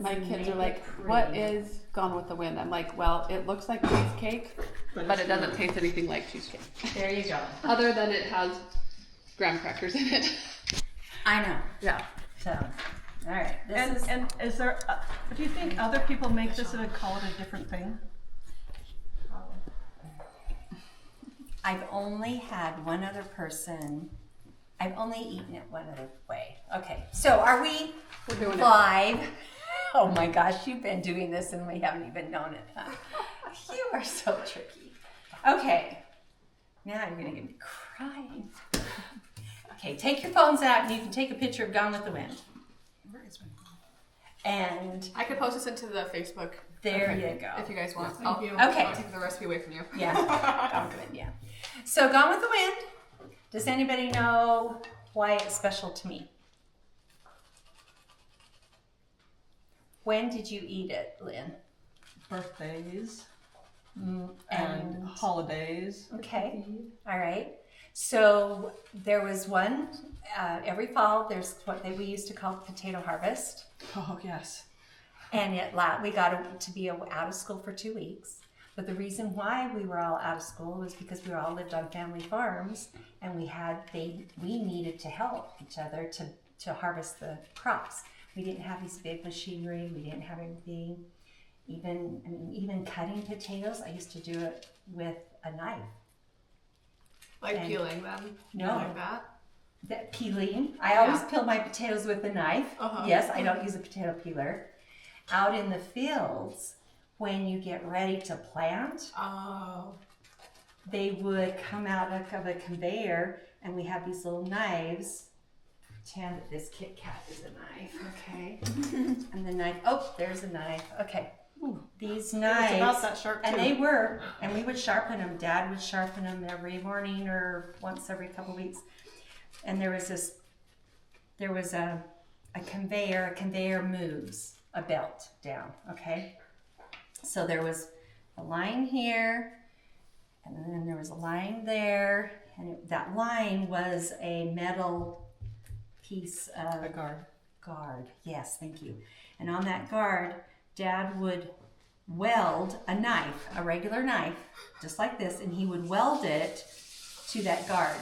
My kids are like, what is Gone with the Wind? I'm like, well, it looks like cheesecake, but it doesn't taste anything like cheesecake. There you go. Other than it has graham crackers in it. I know. Yeah. So, all right. And is there, do you think other people make this and call it a different thing? I've only had one other person. I've only eaten it one other way. Okay, so are we live? Oh my gosh, you've been doing this and we haven't even known it, huh? You are so tricky. Okay, now you're gonna get me crying. Okay, take your phones out and you can take a picture of Gone with the Wind. Where is my phone? And I could post this into the Facebook. there you go. If you guys want. Thank you. Okay. I'll take the recipe away from you. Yeah, Gone with the Wind, yeah. So Gone with the Wind, does anybody know why it's special to me? When did you eat it, Lynn? Birthdays And and holidays. okay, all right. So there was one every fall. There's what we used to call potato harvest, Oh, yes. and we got to be out of school for 2 weeks. But the reason why we were all out of school was because we all lived on family farms, and we needed to help each other to harvest the crops. We didn't have these big machinery. We didn't have everything. Even cutting potatoes, I used to do it with a knife. Like And- peeling them. No. Like that. That peeling. I always peel my potatoes with a knife. Uh-huh. Yes, I don't use a potato peeler. Out in the fields, when you get ready to plant, Oh. they would come out of a conveyor, and we have these little knives. Pretend that this Kit Kat is a knife, okay? And the knife, oh, there's a knife. Okay. These knives. It's about that sharp And too. they were, and we would sharpen them. Dad would sharpen them every morning or once every couple weeks. And there was a conveyor. A conveyor moves a belt down, okay? So there was a line here, and then there was a line there, and that line was a metal piece of A guard. guard. Yes, thank you. And on that guard, Dad would weld a knife, a regular knife, just like this, and he would weld it to that guard.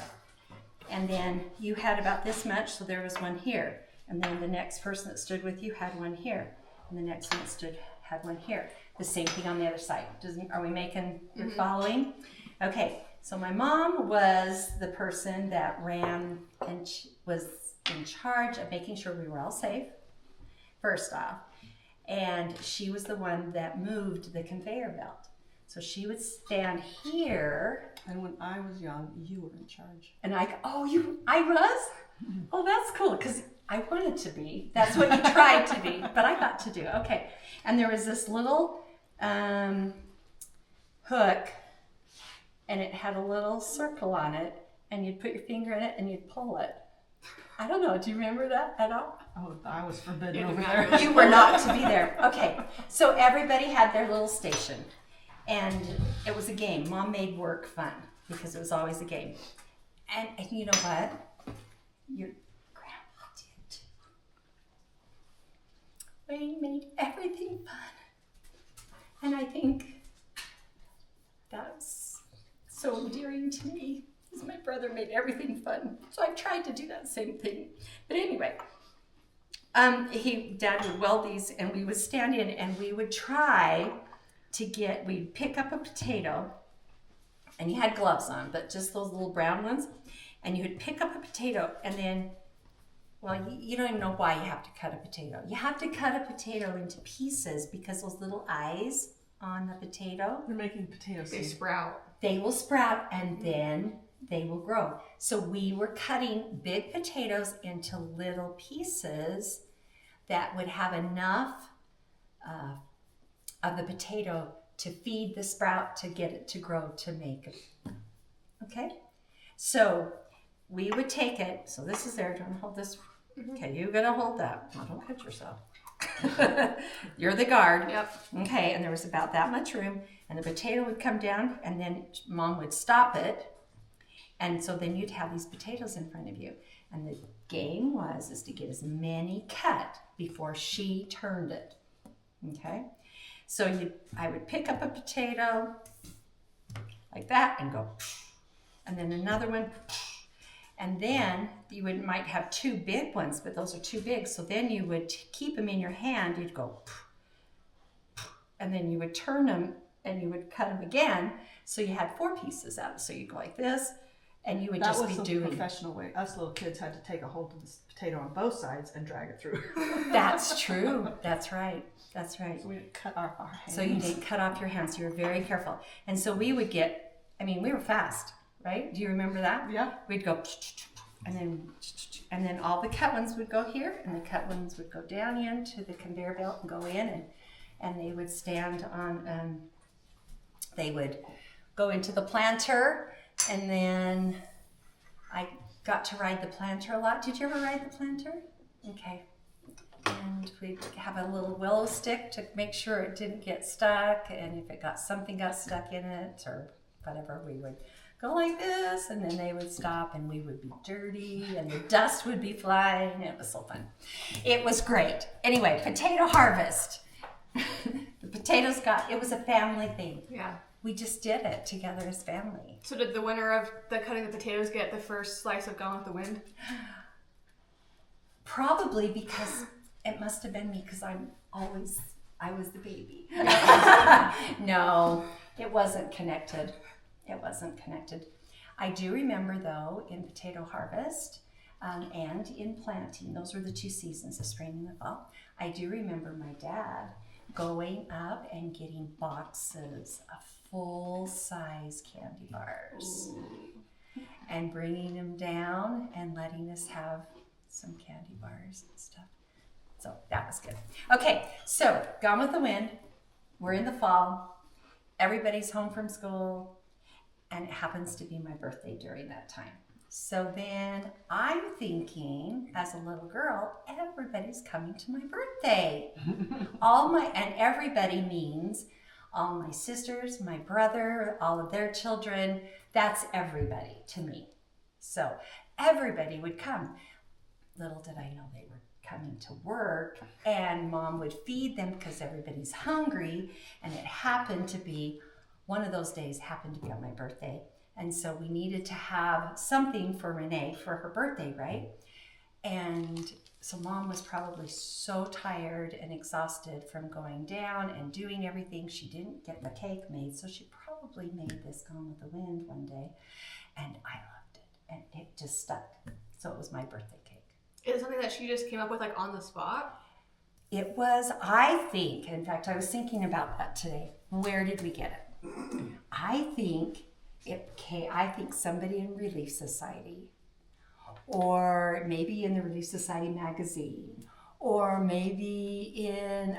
And then you had about this much, so there was one here. And then the next person that stood with you had one here. And the next one that stood had one here. The same thing on the other side. Are we making, you're following? Okay, so my mom was the person that ran and was in charge of making sure we were all safe, first off. And she was the one that moved the conveyor belt. So she would stand here, And when I was young, you were in charge. and I was? Oh, that's cool, because I wanted to be. That's what you tried to be, but I got to do. Okay. And there was this little hook, and it had a little circle on it, and you'd put your finger in it, and you'd pull it. I don't know. Do you remember that at all? Oh, I was forbidden It over didn't there. matter. You were not to be there. Okay. So everybody had their little station, and it was a game. Mom made work fun because it was always a game. And you know what? Your grandma did too. They made everything fun. And I think that's so endearing to me, because my brother made everything fun. So I tried to do that same thing. But anyway, Dad would weld these, and we would stand in, and we would try to we'd pick up a potato, and you had gloves on, but just those little brown ones, and you would pick up a potato, and then, well, you don't even know why you have to cut a potato. You have to cut a potato into pieces because those little eyes on the potato, You're making potato They seed. sprout. they will sprout, and then they will grow. So we were cutting big potatoes into little pieces that would have enough of the potato to feed the sprout to get it to grow to make it. Okay? So we would take it. So this is there. Do you want to hold this? Okay, you're going to hold that. Oh, don't cut yourself. You're the guard. Yep. Okay, and there was about that much room, and the potato would come down, and then Mom would stop it, and so then you'd have these potatoes in front of you. And the game is to get as many cut before she turned it. Okay? So I would pick up a potato like that and go, and then another one, and then you might have two big ones, but those are too big. So then you would keep them in your hand. You'd go, and then you would turn them and you would cut them again. So you had 4 pieces out of it. So you go like this, and you would That just was be the doing. professional way. Us little kids had to take a hold of this potato on both sides and drag it through. That's true. That's right. That's right. So we didn't cut our hands. So you didn't cut off your hands. You were very careful. And so we would get, we were fast, right? Do you remember that? Yeah. We'd go, and then all the cut ones would go here, and the cut ones would go down into the conveyor belt and go in, and they would stand on, they would go into the planter, and then I got to ride the planter a lot. Did you ever ride the planter? Okay. And we'd have a little willow stick to make sure it didn't get stuck, and if something got stuck in it or whatever, we would go like this, and then they would stop, and we would be dirty, and the dust would be flying. It was so fun. It was great. Anyway, potato harvest. The potatoes it was a family thing. Yeah. We just did it together as family. So did the winner of the cutting the potatoes get the first slice of Gone with the Wind? Probably because it must have been me, because I was the baby. No, it wasn't connected. It wasn't connected. I do remember, though, in potato harvest and in planting, those were the 2 seasons, the spring and the fall. I do remember my dad going up and getting boxes of full-size candy bars. Ooh. And bringing them down and letting us have some candy bars and stuff. So that was good. Okay, so Gone with the Wind. We're in the fall. Everybody's home from school. And it happens to be my birthday during that time. So then I'm thinking, as a little girl, everybody's coming to my birthday. And everybody means all my sisters, my brother, all of their children. That's everybody to me. So everybody would come. Little did I know they were coming to work, and Mom would feed them because everybody's hungry, and it happened to be, one of those days happened to be on my birthday. And so we needed to have something for Renae for her birthday, right? And so Mom was probably so tired and exhausted from going down and doing everything. She didn't get the cake made, so she probably made this Gone with the Wind one day. And I loved it, and it just stuck. So it was my birthday cake. Is it something that she just came up with, like, on the spot? It was, I think, in fact, I was thinking about that today. Where did we get it? I think somebody in Relief Society, or maybe in the Relief Society magazine, or maybe in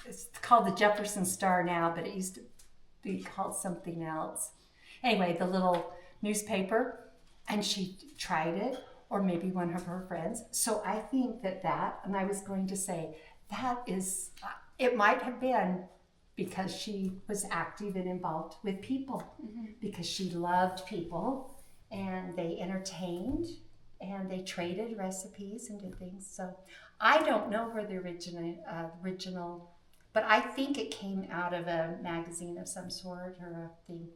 it's called the Jefferson Star now, but it used to be called something else. Anyway, the little newspaper, and she tried it, or maybe one of her friends. So I think that, and I was going to say, it might have been because she was active and involved with people, because she loved people, and they entertained, and they traded recipes and did things. So I don't know where the original, but I think it came out of a magazine of some sort or a thing.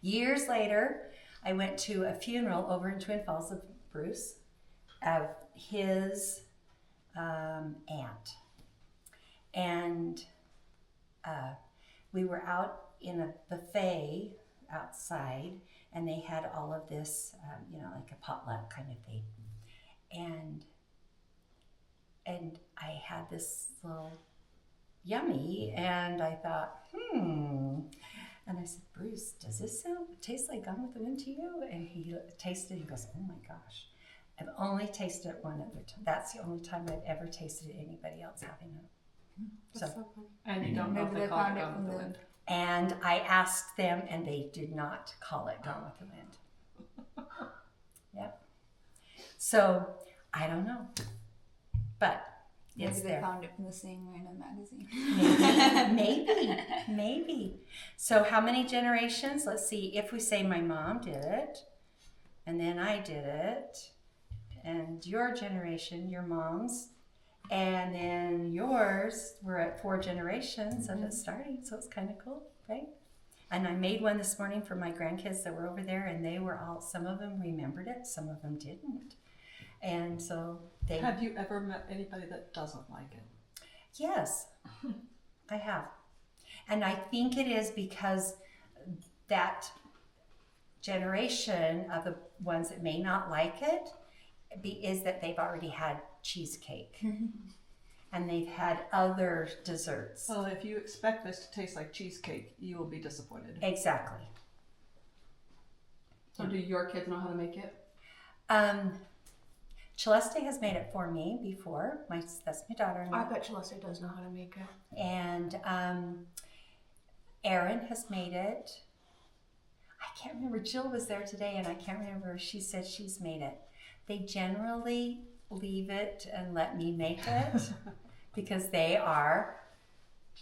Years later, I went to a funeral over in Twin Falls of Bruce, of his aunt. And we were out in a buffet outside, and they had all of this, like a potluck kind of thing. And I had this little yummy, and I thought, And I said, Bruce, does this taste like Gone with the Wind to you? And he tasted it, he goes, oh my gosh. I've only tasted it one other time. That's the only time I've ever tasted anybody else having it. That's so fun. And you don't know if Maybe they they called found it it Gone from with the the- Wind. And I asked them, and they did not call it Gone with the Wind. Yep. So, I don't know. But Maybe It's they there. found it from the same random magazine. Maybe. So how many generations? Let's see. If we say my mom did it, and then I did it, and your generation, your mom's, and then yours, we're at 4 generations of it starting. So it's kind of cool, right? And I made one this morning for my grandkids that were over there, and they were all, some of them remembered it, some of them didn't. And so they... Have you ever met anybody that doesn't like it? Yes, I have. And I think it is because that generation of the ones that may not like it is that they've already had cheesecake. And they've had other desserts. Well, if you expect this to taste like cheesecake, you will be disappointed. Exactly. So do your kids know how to make it? Celeste has made it for me before. That's my daughter-in-law. I bet Celeste does know how to make it. And Erin has made it. I can't remember. Jill was there today, and I can't remember. She said she's made it. They generally leave it and let me make it because they are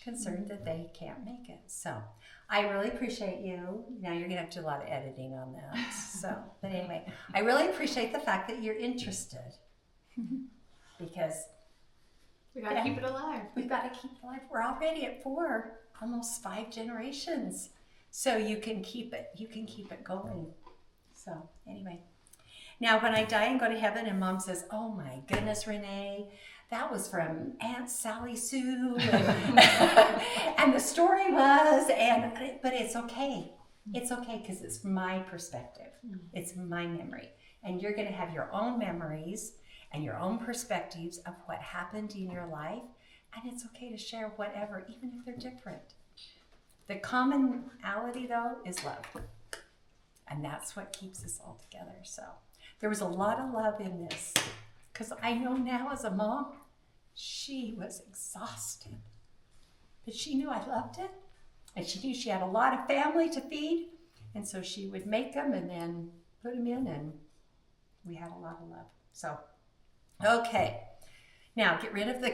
concerned that they can't make it. So I really appreciate you. Now you're gonna have to do a lot of editing on that. So, but anyway, I really appreciate the fact that you're interested because We gotta keep it alive. we've got to keep it alive. We're already at 4, almost 5 generations. So you can keep it. You can keep it going. So anyway. Now, when I die and go to heaven and Mom says, oh my goodness, Renae, that was from Aunt Sally Sue. And the story was, but it's okay. It's okay because it's my perspective. It's my memory. And you're going to have your own memories and your own perspectives of what happened in your life. And it's okay to share whatever, even if they're different. The commonality, though, is love. And that's what keeps us all together. So there was a lot of love in this. Because I know now as a mom, she was exhausted. But she knew I loved it. And she knew she had a lot of family to feed. And so she would make them and then put them in. And we had a lot of love. So, okay. Now, get rid of the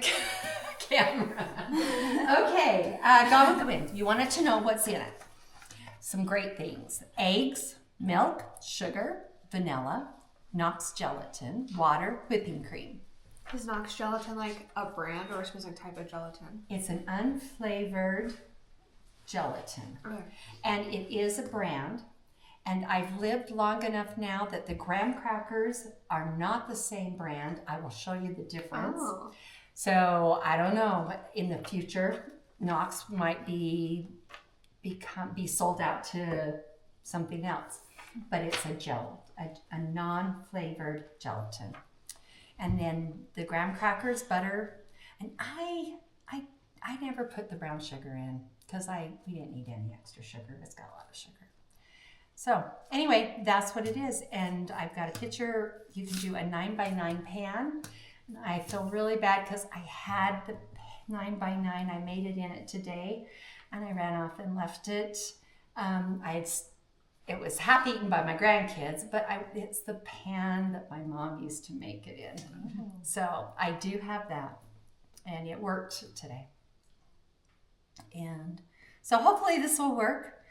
camera. Okay, Gone with the Wind. You wanted to know what's in it. Some great things. Eggs, milk, sugar, vanilla, Knox gelatin, water, whipping cream. Is Knox gelatin like a brand or a specific type of gelatin? It's an unflavored gelatin. Okay. And it is a brand. And I've lived long enough now that the graham crackers are not the same brand. I will show you the difference. Oh. So I don't know, but in the future, Knox might be sold out to something else. But it's a gel, a non-flavored gelatin. And then the graham crackers, butter, and I never put the brown sugar in because we didn't need any extra sugar. It's got a lot of sugar. So anyway, that's what it is. And I've got a picture. You can do a 9x9 pan. I feel really bad because I had the 9x9. I made it in it today, and I ran off and left it. It was half eaten by my grandkids, but it's the pan that my mom used to make it in. Oh. So I do have that, and it worked today. And so hopefully this will work.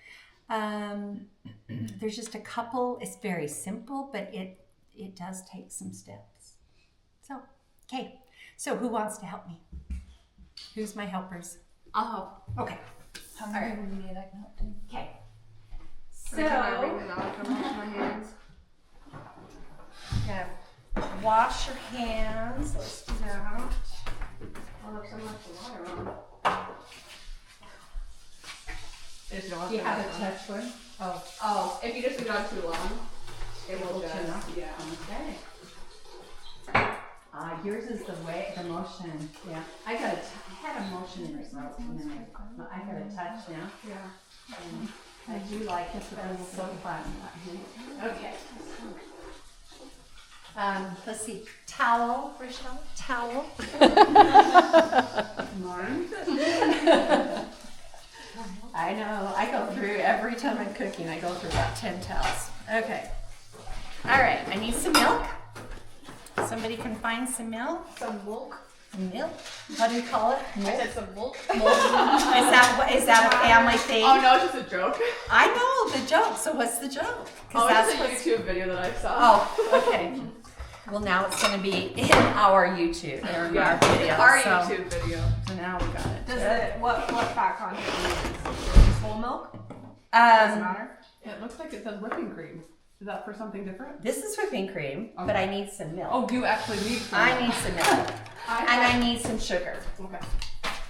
There's just a couple. It's very simple, but it does take some steps. So, okay. So who wants to help me? Who's my helpers? I'll help. Okay. How many people do you need? I can help too. Okay. Can I ring it off and wash my hands? Gonna wash your hands. Let's do that. I'll have so much water on. Do you have a touch one? Oh. Oh, if you just leave it on too long, it will just, yeah. Okay. Yours is the motion. Yeah. I had a motion in it, and then I got a touch now. Yeah. And I do like it, but it's so fun. Okay. Let's see. Towel, Rochelle. Towel. Mine. I know. I go through every time I'm cooking. I go through about 10 towels. Okay. All right. I need some milk. Somebody can find some milk. Some milk. Milk? What do you call it? I Milk? said some milk. Is that a family thing? Oh no, it's just a joke. I know the joke. So what's the joke? Oh, that's it's a what's- YouTube video that I saw. Oh, okay. Well, now it's going to be in our YouTube, or in our video. Our so, YouTube video. So now we got it. Does it, what fat content is it? Just whole milk? Doesn't matter? It looks like it says whipping cream. Is that for something different? This is whipping cream, but I need some milk. Oh, you actually need some. I need some milk. And I need some sugar. Okay.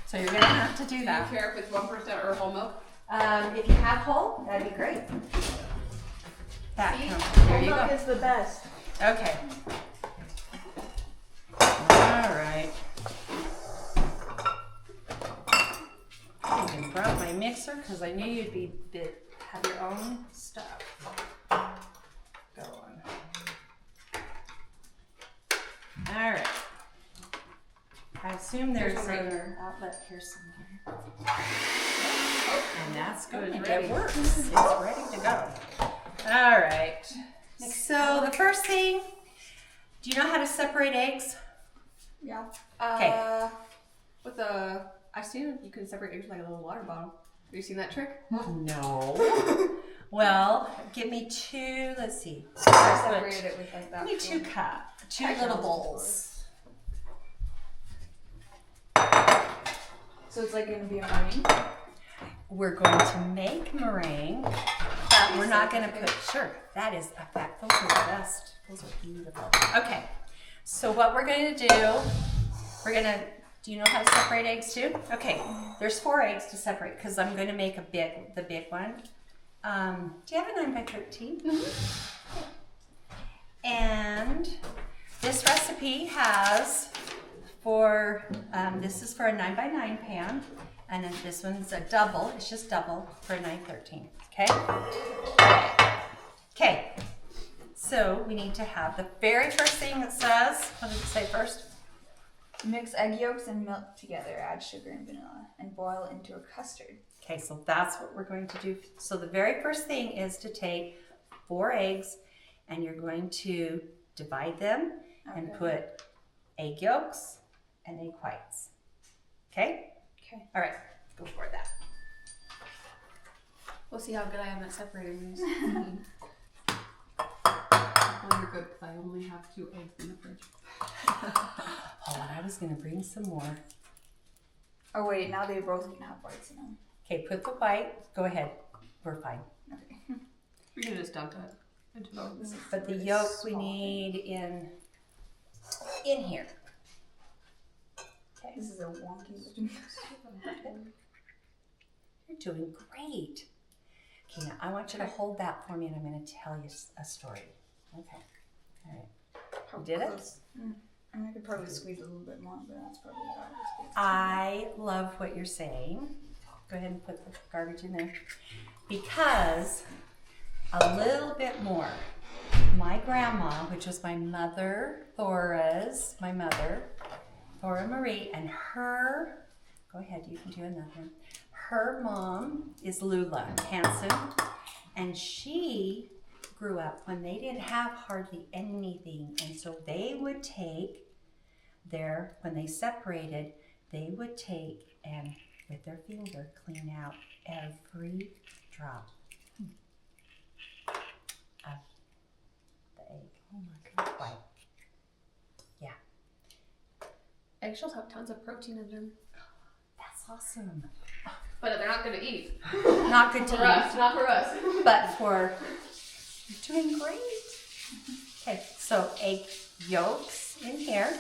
So you're going to have to do Do you that. care if it's 1% or whole milk? If you have whole, that'd be great. That counts. There you go. Milk is the best. Okay. All right. I even brought my mixer because I knew you'd have your own stuff going. All right. I assume there's an outlet here somewhere. And that's good. It works. It's ready to go. All right. So the first thing, do you know how to separate eggs? Yeah. Okay. With a, I've seen you can separate eggs with like a little water bottle. Have you seen that trick? No. Well, give me two, let's see. I separated it with like that. Give me two little bowls. So it's like gonna be a meringue. We're going to make meringue, but we're not going to put, sure, that is a fact. Those are the best. Those are beautiful. Okay, so what we're going to do, do you know how to separate eggs too? Okay, there's 4 eggs to separate because I'm going to make the big one. Do you have a 9x13? Mm-hmm. And this recipe has this is for a 9x9 pan. And then this one's a double. It's just double for 913. Okay? Okay. So we need to have the very first thing that says, what did it say first? Mix egg yolks and milk together. Add sugar and vanilla and boil into a custard. Okay, so that's what we're going to do. So the very first thing is to take 4 eggs and you're going to divide them and put egg yolks and egg whites. Okay? Okay. All right, go for that. We'll see how good I am at separating these. Well, you're good because I only have 2 eggs in the fridge. Oh, and I was going to bring some more. Oh wait, now they both can have whites in them. Okay, put the white. Go ahead. We're fine. Okay. We can just dump it into those. But the yolk we need in here. Okay. This is a wonky looking. You're doing great. Okay, now I want you to hold that for me and I'm going to tell you a story. Okay. All right. You did it? I mean, I could probably squeeze a little bit more, but that's probably how it is. I love what you're saying. Go ahead and put the garbage in there. Because a little bit more. My grandma, which was my mother, Thora Marie, and her, go ahead, you can do another one. Her mom is Lula Hansen, and she grew up when they didn't have hardly anything, and so they would take when they separated, they would take and with their finger clean out every drop of the egg. Oh my God. White. Yeah. Eggshells have tons of protein in them. That's awesome. But they're not good to eat. Not good to For us, eat, not for us. but you're doing great. Okay, so egg yolks in here.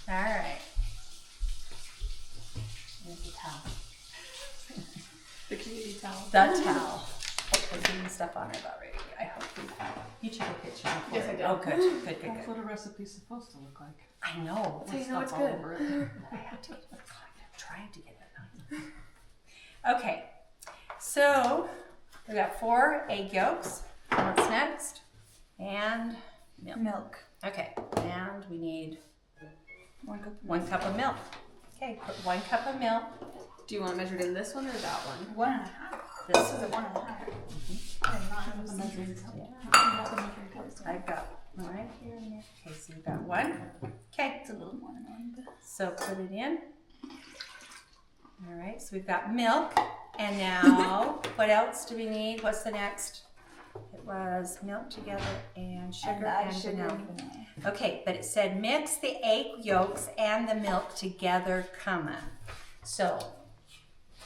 All right. Here's the towel. The community towel. The towel. We're getting stuff on it already. I hope you took a picture before. Yes, I did. Oh, good. Good. That's what a recipe's supposed to look like. I know. So you know it's Stuff good. all over it. I have to get it. I'm trying to get it. Okay. So we got 4 egg yolks. What's next? And milk. Milk. Okay. And we need 1 cup of milk. Okay, put 1 cup of milk. Do you want to measure it in this one or that one? 1.5. This This is a 1.5. I've got one right here and there. Okay, so you've got 1. Okay, It's a little more than 1, but so put it in. All right, so we've got milk. And now, what else do we need? What's the next? It was milk together and sugar and vanilla. Okay, but it said mix the egg yolks and the milk together, comma. So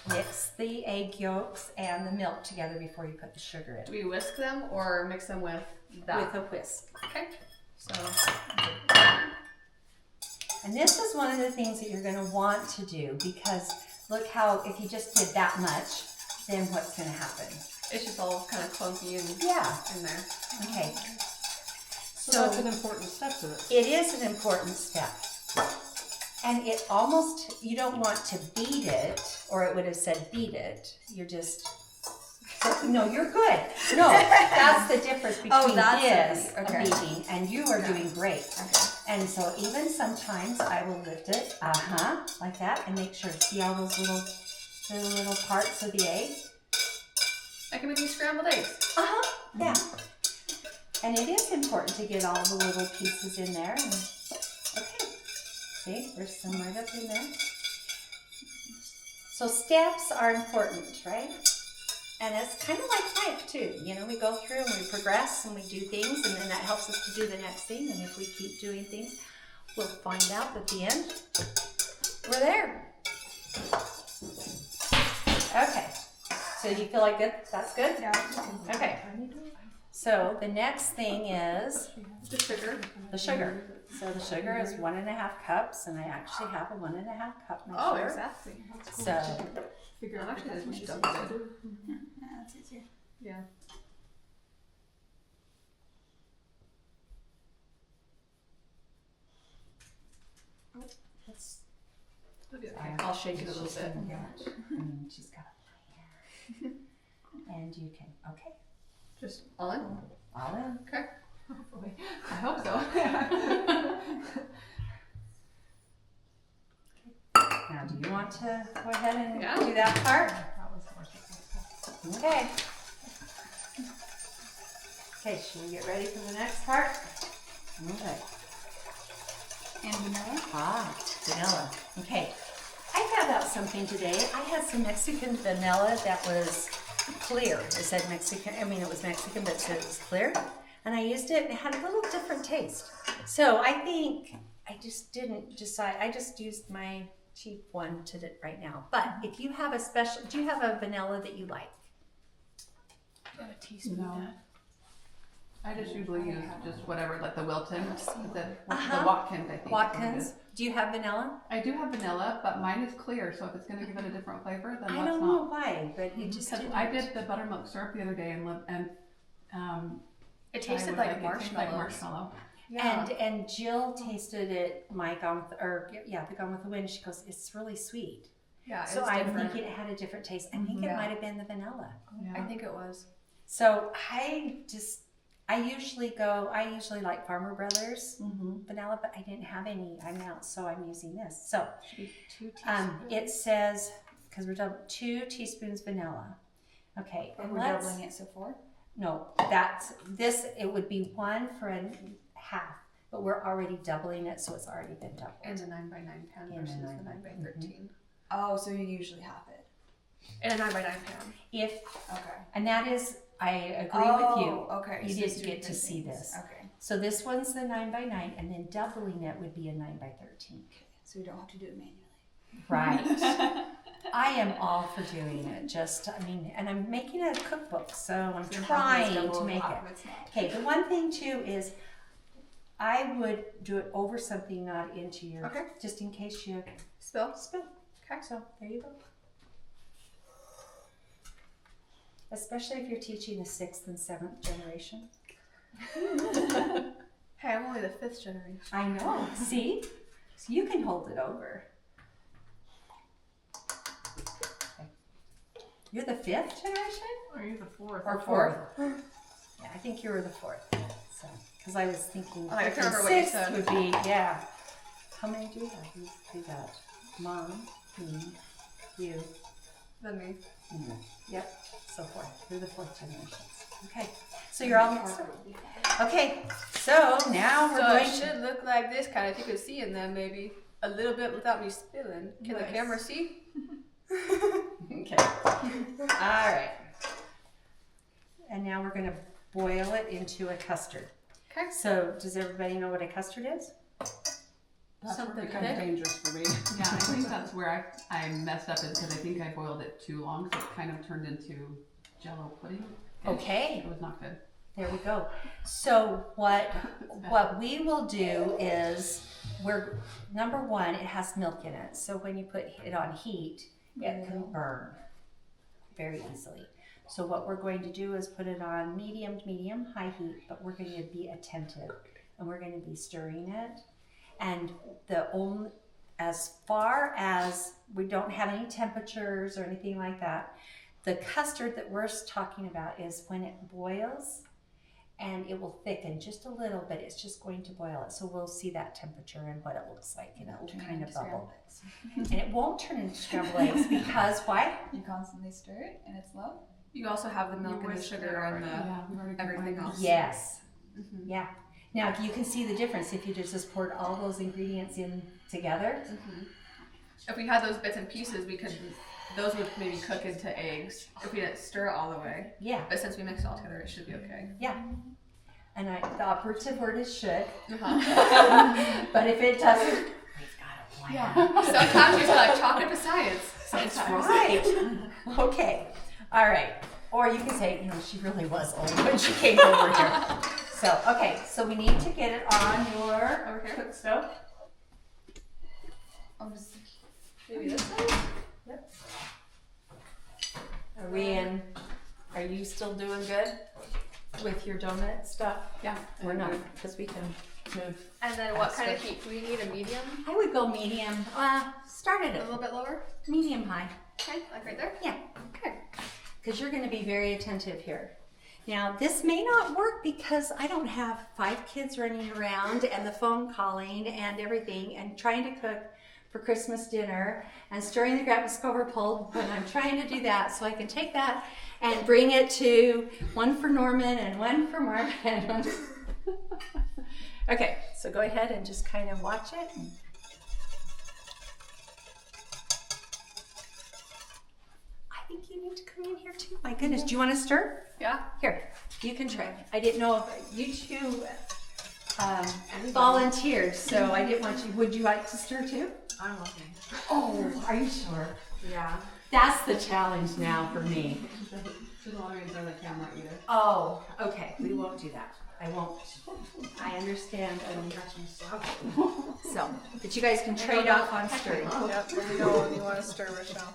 mix the egg yolks and the milk together before you put the sugar Do in. we whisk them or mix them with that? With a whisk. Okay. So And this is one of the things that you're going to want to do because look how, if you just did that much, then what's going to happen? it's just all kind of clunky and Yeah. in there. Okay. So that's an important step to this. It is an important step. And it almost, you don't want to beat it, or it would have said beat it. You're just, no, you're good. No, that's the difference between that's this, the beat. Okay. beating, and you are doing great. okay. And so even sometimes I will lift it, like that, and make sure, see all those little parts of the egg? I can make these scrambled eggs. Yeah. And it is important to get all the little pieces in there. And, okay. See, there's some right up in there. So steps are important, right? And it's kind of like life too. You know, we go through and we progress and we do things, and then that helps us to do the next thing. And if we keep doing things, we'll find out at the end we're there. Okay. So you feel like good? That's good? Yeah. Okay. So the next thing is The sugar. the sugar. So the sugar is 1.5 cups, and I actually have a 1.5 cup measure. Oh, exactly. So I'm actually going to double it. Yeah, that's easier. Yeah. it's, Okay. I'll shake it a little bit. she's got it. And you can, okay, Just all in? all in. Okay. I hope so. Now, do you want to go ahead and Yeah. do that part? Okay. Okay, should we get ready for the next part? Okay. And vanilla? Vanilla. Okay. I found out something today. I had some Mexican vanilla that was clear. It said Mexican, it was Mexican, but it said it was clear. And I used it and it had a little different taste. So I think I just didn't decide. I just used my cheap one right now. But if you have a special, do you have a vanilla that you like? A teaspoon of that. I just usually use just whatever, like the Wilton, the Watkins, I think. Watkins. Do you have vanilla? I do have vanilla, but mine is clear, so if it's going to give it a different flavor, then I let's don't not. know why, but it just Because didn't. I did the buttermilk syrup the other day and It I tasted would like it tastes like marshmallows. marshmallow. Yeah. And Jill tasted it, the Gone with the Wind. She goes, it's really sweet. Yeah, So it's I'm different. thinking it had a different taste. I think it Yeah. might have been the vanilla. I think it was. So I usually like Farmer Brothers vanilla, but I didn't have any. I'm out, so I'm using this. So 2 teaspoons. it says, because we're done, 2 teaspoons vanilla. Okay, But and we're let's, doubling it, so 4? no, it would be 1 for a half, but we're already doubling it, so it's already been doubled. And a 9x9 pan And a versus the 9 9 by 13. Oh, so you usually half it. And a 9x9 pan. Okay. And that is, I agree with you. Okay. You so didn't it's get to 2 see things. this. Okay. So this one's the 9x9, and then doubling it would be a 9x13. So we don't have to do it manually. Right. I am all for doing it. And I'm making a cookbook, so I'm So half of it's trying double, to make half it. of it's not. Okay, the one thing too is I would do it over something, not into your, Okay. just in case you Spill. spill. Okay, so there you go. Especially if you're teaching the 6th and 7th generation. Hey, I'm only the 5th generation. I know. See? So you can hold it over. Okay. You're the 5th generation? Or are you the 4th? Or 4th? Yeah, I think you were the 4th. So, because I was thinking I 5th can't and remember what you 6th said. would be, yeah. How many do we have? We got Mom, me, you, Then me. yep, so forth. We're the 4th generations. Okay, so you're all mixed up. Okay, so now we're So going it to. should look like this kind of. If you could see in them maybe a little bit without me spilling. Can the Nice. camera see? Okay. All right. And now we're going to boil it into a custard. Okay. So does everybody know what a custard is? That's Something where it becomes thick. dangerous for me. Yeah, I think that's where I messed up, is because I think I boiled it too long, so it kind of turned into Jello pudding. Okay. It was not good. There we go. So what we will do is number one, it has milk in it. So when you put it on heat, it can burn very easily. So what we're going to do is put it on medium, high heat, but we're going to be attentive and we're going to be stirring it. And as far as we don't have any temperatures or anything like that, the custard that we're talking about is when it boils and it will thicken just a little bit. It's just going to boil it. So we'll see that temperature and what it looks like, and it will kind of bubble. And it won't turn into scrambled eggs because why? You constantly stir it and it's low. You also have the milk and the sugar and the everything else. Yes. Yeah. Now you can see the difference if you just poured all those ingredients in together. If we had those bits and pieces, those would maybe cook into eggs if we didn't stir it all the way. Yeah. But since we mix it all together, it should be okay. Yeah. And the operative word is should. Uh-huh. But if it doesn't, we've got a plan. Yeah. Sometimes you feel like talking to science. That's Sometimes. right. Okay. All right. Or you can say, she really was old when she came over here. So, okay. So we need to get it on your cook stove. Maybe this side? Yep. Are you still doing good with your donut stuff? Yeah. We're not, because we can move. And then what kind of heat? Do we need a medium? I would go medium. Start it A at little bit lower? medium high. Okay, like right there? Yeah. Okay. Because you're going to be very attentive here. Now, this may not work because I don't have 5 kids running around and the phone calling and everything and trying to cook for Christmas dinner and stirring the grappa cover pulled when I'm trying to do that. So I can take that and bring it to one for Norman and one for Mark and one. Okay, so go ahead and just kind of watch it. I think you need to come in here too. My goodness, do you want to stir? Yeah. Here, you can try. I didn't know if you two volunteered, so I didn't want you. Would you like to stir too? I'm okay. Oh, are you sure? Yeah. That's the challenge now for me. She doesn't want me to turn the camera either. Oh, okay. We won't do that. I won't. I understand. So, but you guys can trade off on stirring. Yep, let me know when you want to stir, Rochelle.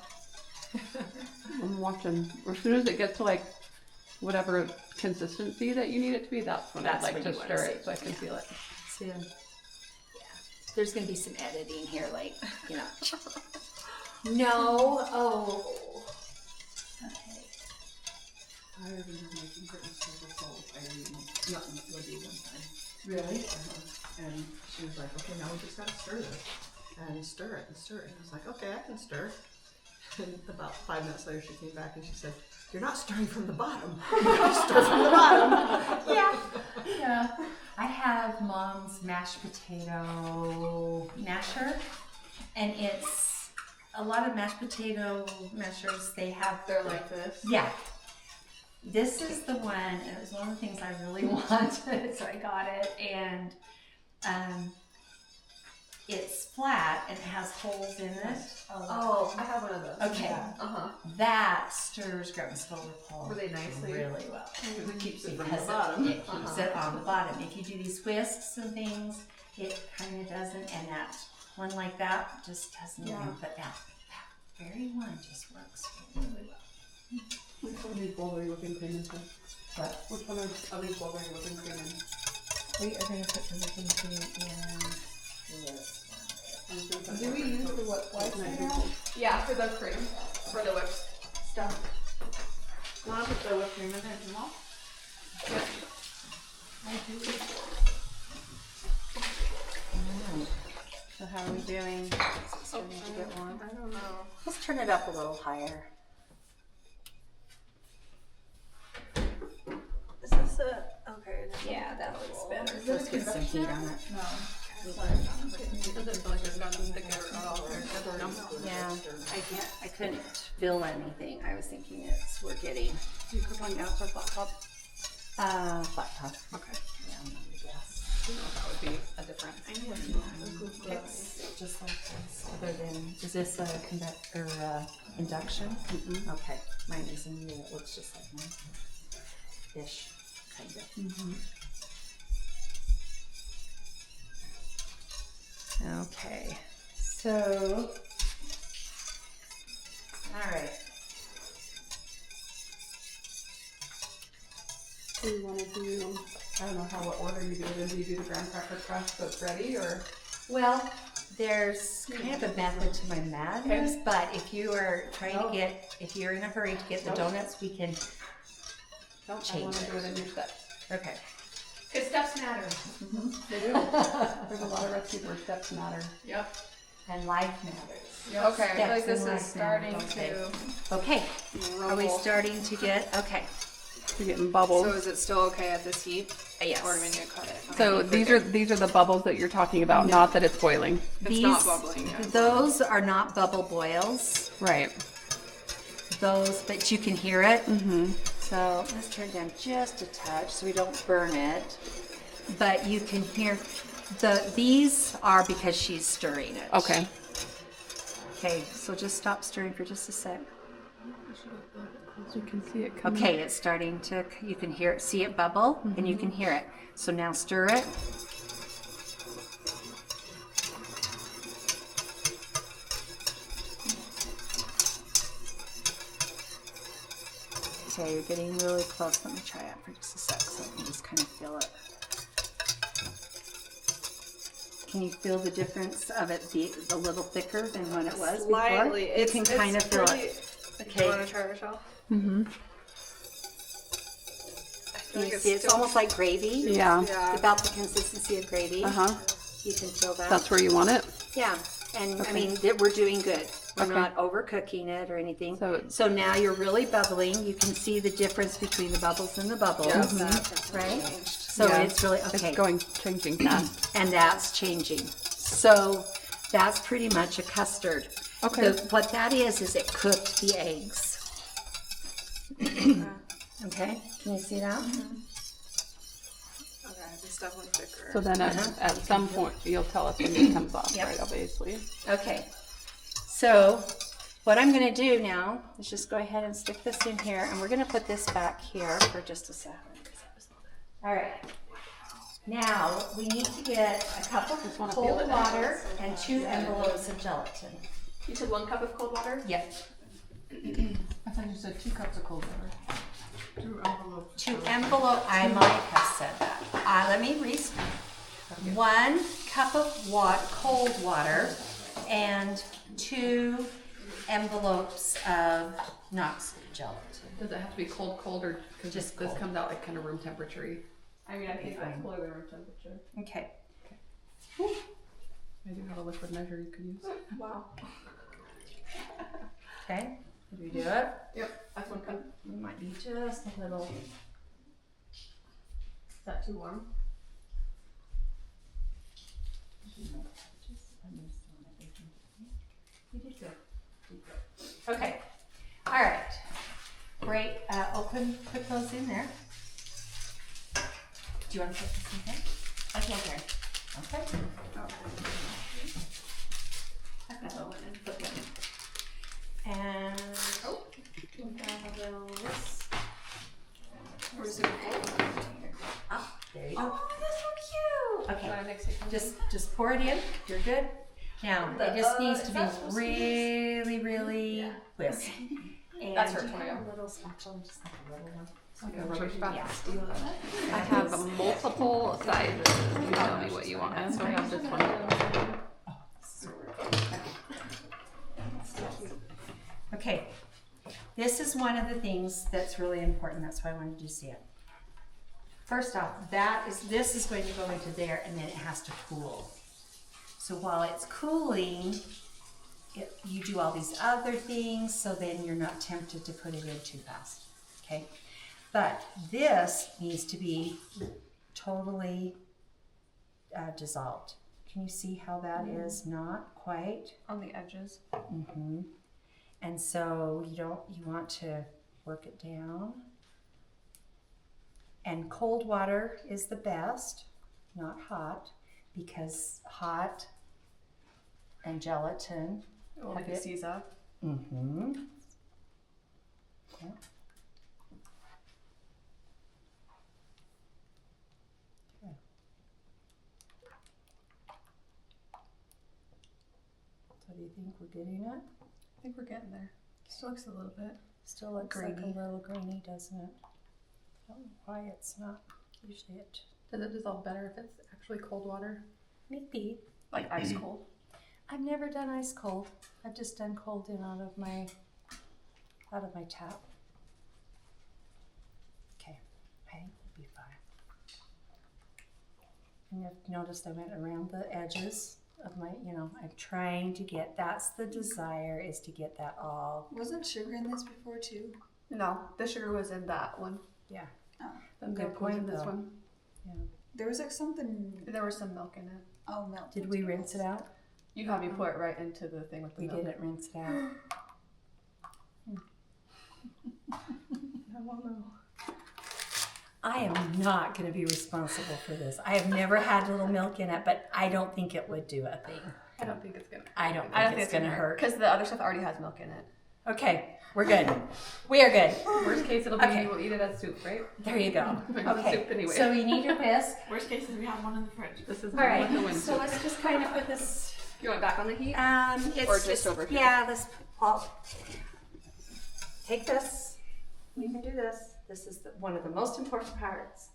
I'm watching. As soon as it gets to like whatever consistency that you need it to be, that's when That's I'd like when to you wanna stir see it so I can feel it. Soon. Yeah. There's going to be some editing here, like, No. Oh. Okay. I already have my secret silver soul. I didn't know nothing would be one time. Really? And she was like, okay, now we just gotta stir this. And stir it and stir it. And I was like, okay, I can stir. And about 5 minutes later, she came back and she said, you're not stirring from the bottom. You gotta stir from the bottom. Yeah. I have Mom's mashed potato masher, and it's a lot of mashed potato mashers. They're like this. Yeah. This is the one, and it was one of the things I really wanted, so I got it, and it's flat and it has holes in it. Oh, I have one of those. Okay. Uh-huh. That stirs grappa Really nicely. really well. It keeps it from the Because bottom. it keeps it on the bottom. If you do these whisks and things, it kind of doesn't, and that one like that just doesn't. Yeah. But that very one just works really well. Which one of these bowls are you whipping cream into? But Which one of these bowls are you whipping cream in? we are going to put the whipping cream in this one. Do we use the white right now? Yeah, for the cream. For the whipped stuff. You want to put the whipped cream in there as well? Yeah. I do. So how are we doing? Is it starting to get warm? I don't know. Let's turn it up a little higher. Is this a okay? Yeah, that looks better. Let's get some heat on it. No. It doesn't feel like it's gotten thicker at all. Yeah, I couldn't feel anything. I was thinking we're getting Do you cook on gas or flat top? flat top. Okay. Yeah, I'm gonna guess. That would be a difference. It's just like this. Other than, is this a induction? Okay, mine isn't either. It looks just like mine. Ish, kind of. Okay, so, all right. Do you want to do, I don't know what order you do it in. Do you do the graham cracker crust so it's ready, or? Well, there's kind of a method to my madness, but if you are trying to get, if you're in a hurry to get the donuts, we can No, I change want to it. do it in your steps. Okay. Good steps matter. They do. There's a lot of recipes where steps matter. Yep. And life matters. Okay, I feel like Steps this in is life starting matter. to. Okay, are we Rumble. starting to get, okay. You're getting bubbles. So is it still okay at this heat? Yes. Or do we need to cut it? So these are the bubbles that you're talking about, not that it's boiling. It's not bubbling yet. Those are not bubble boils. Right. Those, but you can hear it. So let's turn it down just a touch so we don't burn it. But you can hear these are because she's stirring it. Okay. Okay, so just stop stirring for just a sec. So you can see it coming. Okay, it's starting to, you can hear it, see it bubble, and you can hear it. So now stir it. Okay, you're getting really close. Let me try it for just a sec so I can just kind of feel it. Can you feel the difference of it being a little thicker than when it was Slightly. before? You can kind of feel pretty, it. Do Okay. you want to try Rochelle? Mm-hmm. Can you see? It's almost like gravy. Yeah. Yeah. About the consistency of gravy. Uh-huh. You can feel that. That's where you want it? Yeah, and I Okay. mean, we're doing good. We're Okay. not overcooking it or anything. So- So now you're really bubbling. You can see the difference between the bubbles and the bubbles, right? So Yeah. it's really, okay. It's changing fast. And that's changing. So that's pretty much a custard. Okay. What that is it cooked the eggs. Okay, can you see that? Okay, it's definitely thicker. So then at some point, you'll tell us when it comes off, Yep. right, obviously. Okay, so what I'm going to do now is just go ahead and stick this in here, and we're going to put this back here for just a second. All right. Now we need to get a cup of wanna feel cold it. water and 2 envelopes of gelatin. You said 1 cup of cold water? Yep. I thought you said 2 cups of cold water. 2 envelopes. 2 envelopes. I might have said that. Let me respeak. 1 cup of cold water and 2 envelopes of Knox gelatin. Does it have to be cold, or because Just this cold. comes out like kind of room temperature? I mean, I think that's below room temperature. Okay. I do have a liquid measure you could use. Wow. Okay. Did we do it? Yep, that's 1 cup. We might be just a little. Is that too warm? You did good. Okay. All right. Great. Put those in there. Do you want to put this in there? Okay. Okay. And there you go. Oh, that's so cute. Okay. Just pour it in. You're good. Now it just needs to be really whisked. And That's her do you have tomato. a little spatula, just like a little one. Like a rubber spatula. Yeah. I have multiple sizes. You tell me what you want. So I have this one. Okay, this is one of the things that's really important. That's why I wanted you to see it. First off, this is going to go into there, and then it has to cool. So while it's cooling, you do all these other things, so then you're not tempted to put it in too fast, okay? But this needs to be totally dissolved. Can you see how that is not quite? On the edges. Mm-hmm. And so you want to work it down. And cold water is the best, not hot, because hot and gelatin. Oh, like it seize up. Mm-hmm. Yep. Okay. So do you think we're getting it? I think we're getting there. Still looks a little bit. Still looks like Grainy. a little grainy, doesn't it? I don't know why it's not. Usually it. Does it dissolve better if it's actually cold water? Maybe. Like ice cold? I've never done ice cold. I've just done cold in out of my tap. Okay, I think we'll be fine. And you've noticed I went around the edges of my, I'm trying to get, that's the desire, is to get that all, Wasn't sugar in this before too? No, the sugar was in that one. yeah. The Good milk was in point, this though. one. There was like something. There was some milk in it. Oh, milk. Did we rinse it out? You have you pour it right into the thing with the We milk. didn't rinse it out. I won't know. I am not going to be responsible for this. I have never had a little milk in it, but I don't think it would do a thing. I don't think it's gonna. I don't think it's going to hurt. because the other stuff already has milk in it. Okay, we're good. We are good. Worst case, it'll be Okay. we'll eat it as soup, right? There you go. Make the Okay, soup anyway. so you need your whisk. Worst case is we have one in the fridge. This is All right, the wind so soup. let's just kind of put this. You want it back on the heat? It's Or just over here? Yeah, take this. You can do this. This is one of the most important parts.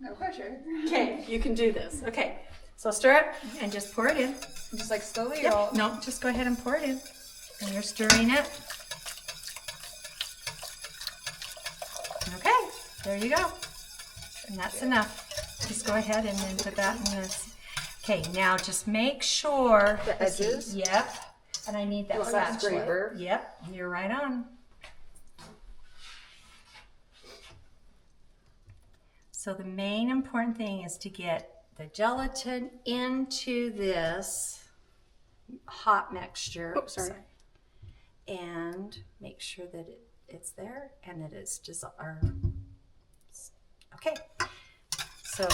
No pressure. Okay, you can do this. Okay, so stir it and just pour it in. Just like slowly Yep. or all? No, just go ahead and pour it in. And you're stirring it. Okay, there you go. And that's enough. Just go ahead and then put that in this. Okay, now just make sure. The edges? Yep. And I need that You want that spatula. scraper? Yep, you're right on. So the main important thing is to get the gelatin into this hot mixture. Oops, sorry. And make sure that it's there and that it's dissolved. Okay, so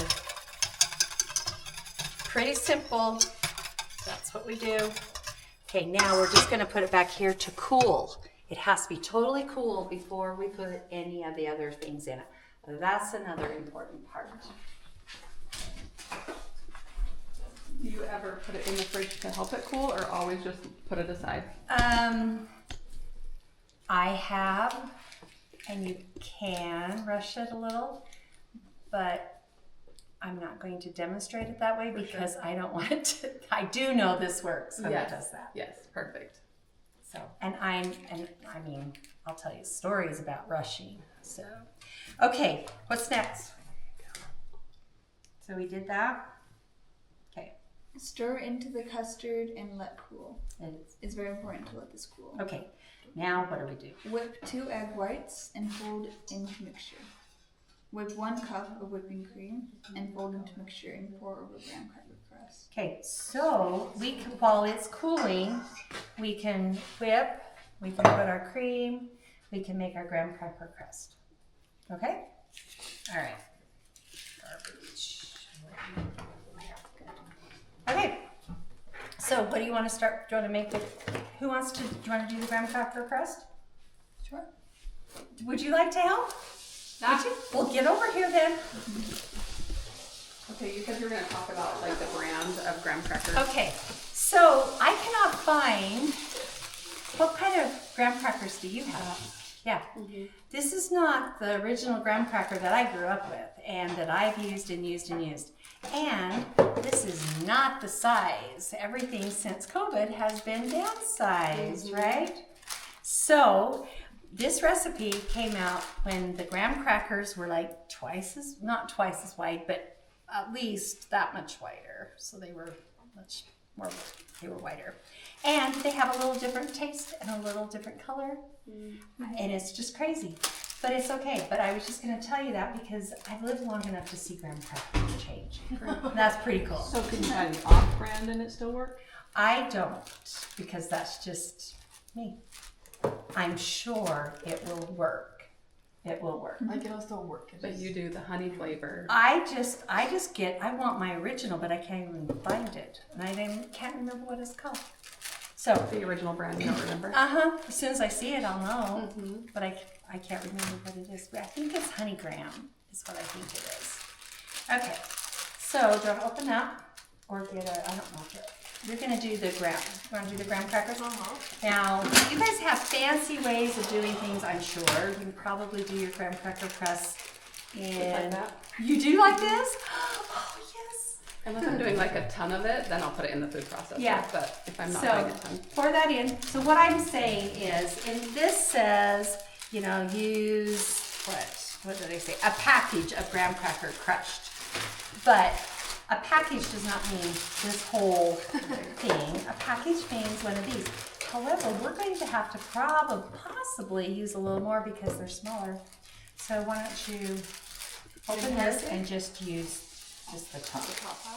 pretty simple. That's what we do. Okay, now we're just going to put it back here to cool. It has to be totally cool before we put any of the other things in it. That's another important part. Do you ever put it in the fridge to help it cool, or always just put it aside? I have, and you can rush it a little, but I'm not going to demonstrate it that way because I don't want it to. I do know this works when it does that. Yes, perfect. So, and I mean, I'll tell you stories about rushing. So, okay, what's next? So we did that. Okay, Stir into the custard and let cool. it's, It's very important to let this cool. okay. Now what do we do? Whip 2 egg whites and fold into mixture. Whip 1 cup of whipping cream and fold into mixture and pour over graham cracker crust. Okay, so we can, while it's cooling, we can whip, we can put our cream, we can make our graham cracker crust. Okay? All right. Garbage. Okay. So what do you want to start? Do you want to make the, do you want to do the graham cracker crust? Sure. Would you like to help? Would you? Well, get over here then. Okay, you said you were going to talk about like the brand of graham crackers. Okay, so I cannot find, what kind of graham crackers do you have? Yeah, this is not the original graham cracker that I grew up with and that I've used and used and used. And this is not the size. Everything since COVID has been downsized, right? So this recipe came out when the graham crackers were like not twice as wide, but at least that much wider. So they were much they were whiter. And they have a little different taste and a little different color. And it's just crazy. But it's okay. But I was just going to tell you that because I've lived long enough to see graham crackers change. That's pretty cool. So can you buy the off-brand and it still work? I don't, because that's just me. I'm sure it will work. It will work. Like it'll still work. But you do the honey flavor. I want my original, but I can't even find it. And I can't remember what it's called. So The original brand, you don't remember? as soon as I see it, I'll know. But I can't remember what it is. I think it's honey graham is what I think it is. Okay, so do I open up or get a, I don't know. You're gonna do the graham. You wanna do the graham crackers? Now, you guys have fancy ways of doing things, I'm sure. You can probably do your graham cracker press in. Like that? You do like this? Oh, yes. Unless I'm doing like a ton of it, then I'll put it in the food processor. Yeah. But if I'm not So, doing a ton. pour that in. So what I'm saying is, and this says, you know, use, what did I say? A package of graham cracker crushed. But a package does not mean this whole thing. A package means one of these. However, we're going to have to possibly use a little more because they're smaller. So why don't you open this and just use just the top.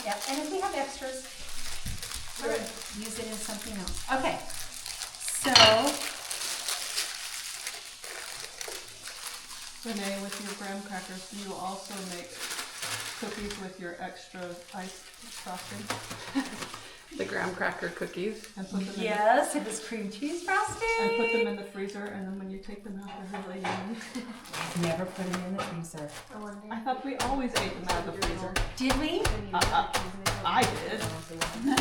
Yep, and if we have extras, we'll use it in something else. Okay, so Renae, with your graham crackers, do you also make cookies with your extra ice frosting? The graham cracker cookies. And put them yes, it is cream cheese frosting. and put them in the freezer, and then when you take them out, they're really yummy. Never put them in the freezer. I thought we always ate them out of the freezer. Did we? I did.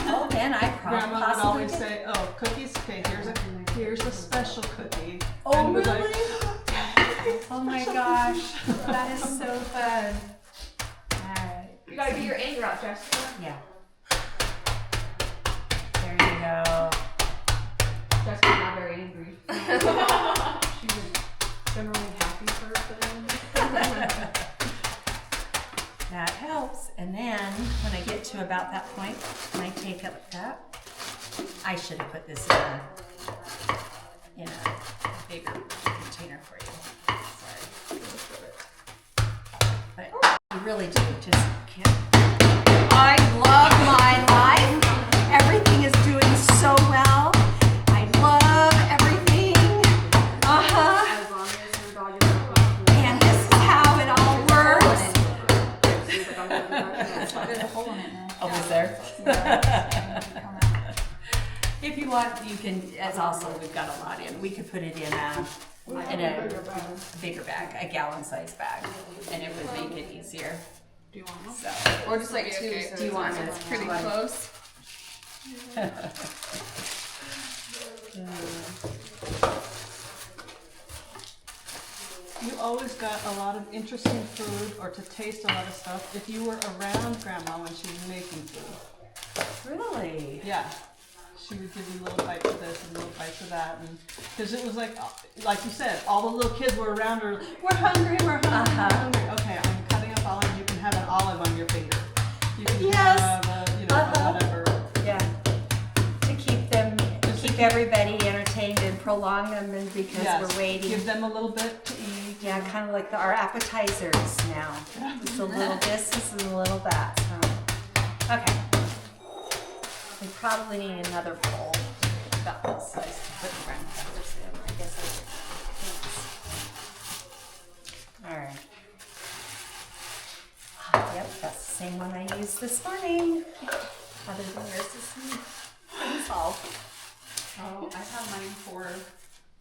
Oh, then I Grandma would possibly always did. say, "Oh, cookies. Okay, here's a special cookie." Oh, And was like, really? Oh my gosh, that is so fun. All right. You gotta get your anger out, Jessica. Yeah. There you go. Jessica's not very angry. She's a generally happy person. That helps. And then when I get to about that point, when I take it like that, I should have put this in a bigger container for you. Sorry. But you really do just can't. I love my life. Everything is doing so well. I love everything. Uh-huh. As long as your dog is not And this is how it all works. There's a hole in it now. Oh, is there? If you want, you can, as also, we've got a lot in. We could put it in a bigger bag, a gallon-sized bag, and it would make it easier. Do you want one? So, Or just like two. Okay. do you want It's it? pretty close. You always got a lot of interesting food, or to taste a lot of stuff, if you were around Grandma when she was making food. Really? Yeah. She would give you little bites of this and little bites of that, and because it was like you said, all the little kids were around her. We're hungry. We're hungry. We're hungry. Okay, I'm cutting up olive. You can have an olive on your finger. You can Yes. have whatever. Yeah. To keep everybody entertained and prolong them, and because Yes. we're waiting. Give them a little bit to eat. Yeah, kind of like our appetizers now. Just a little this and a little that. So. Okay. We probably need another bowl about this size to put the graham crackers in. I guess all right. Yep, that's the same one I used this morning. Other than yours is all. Oh, I've had mine for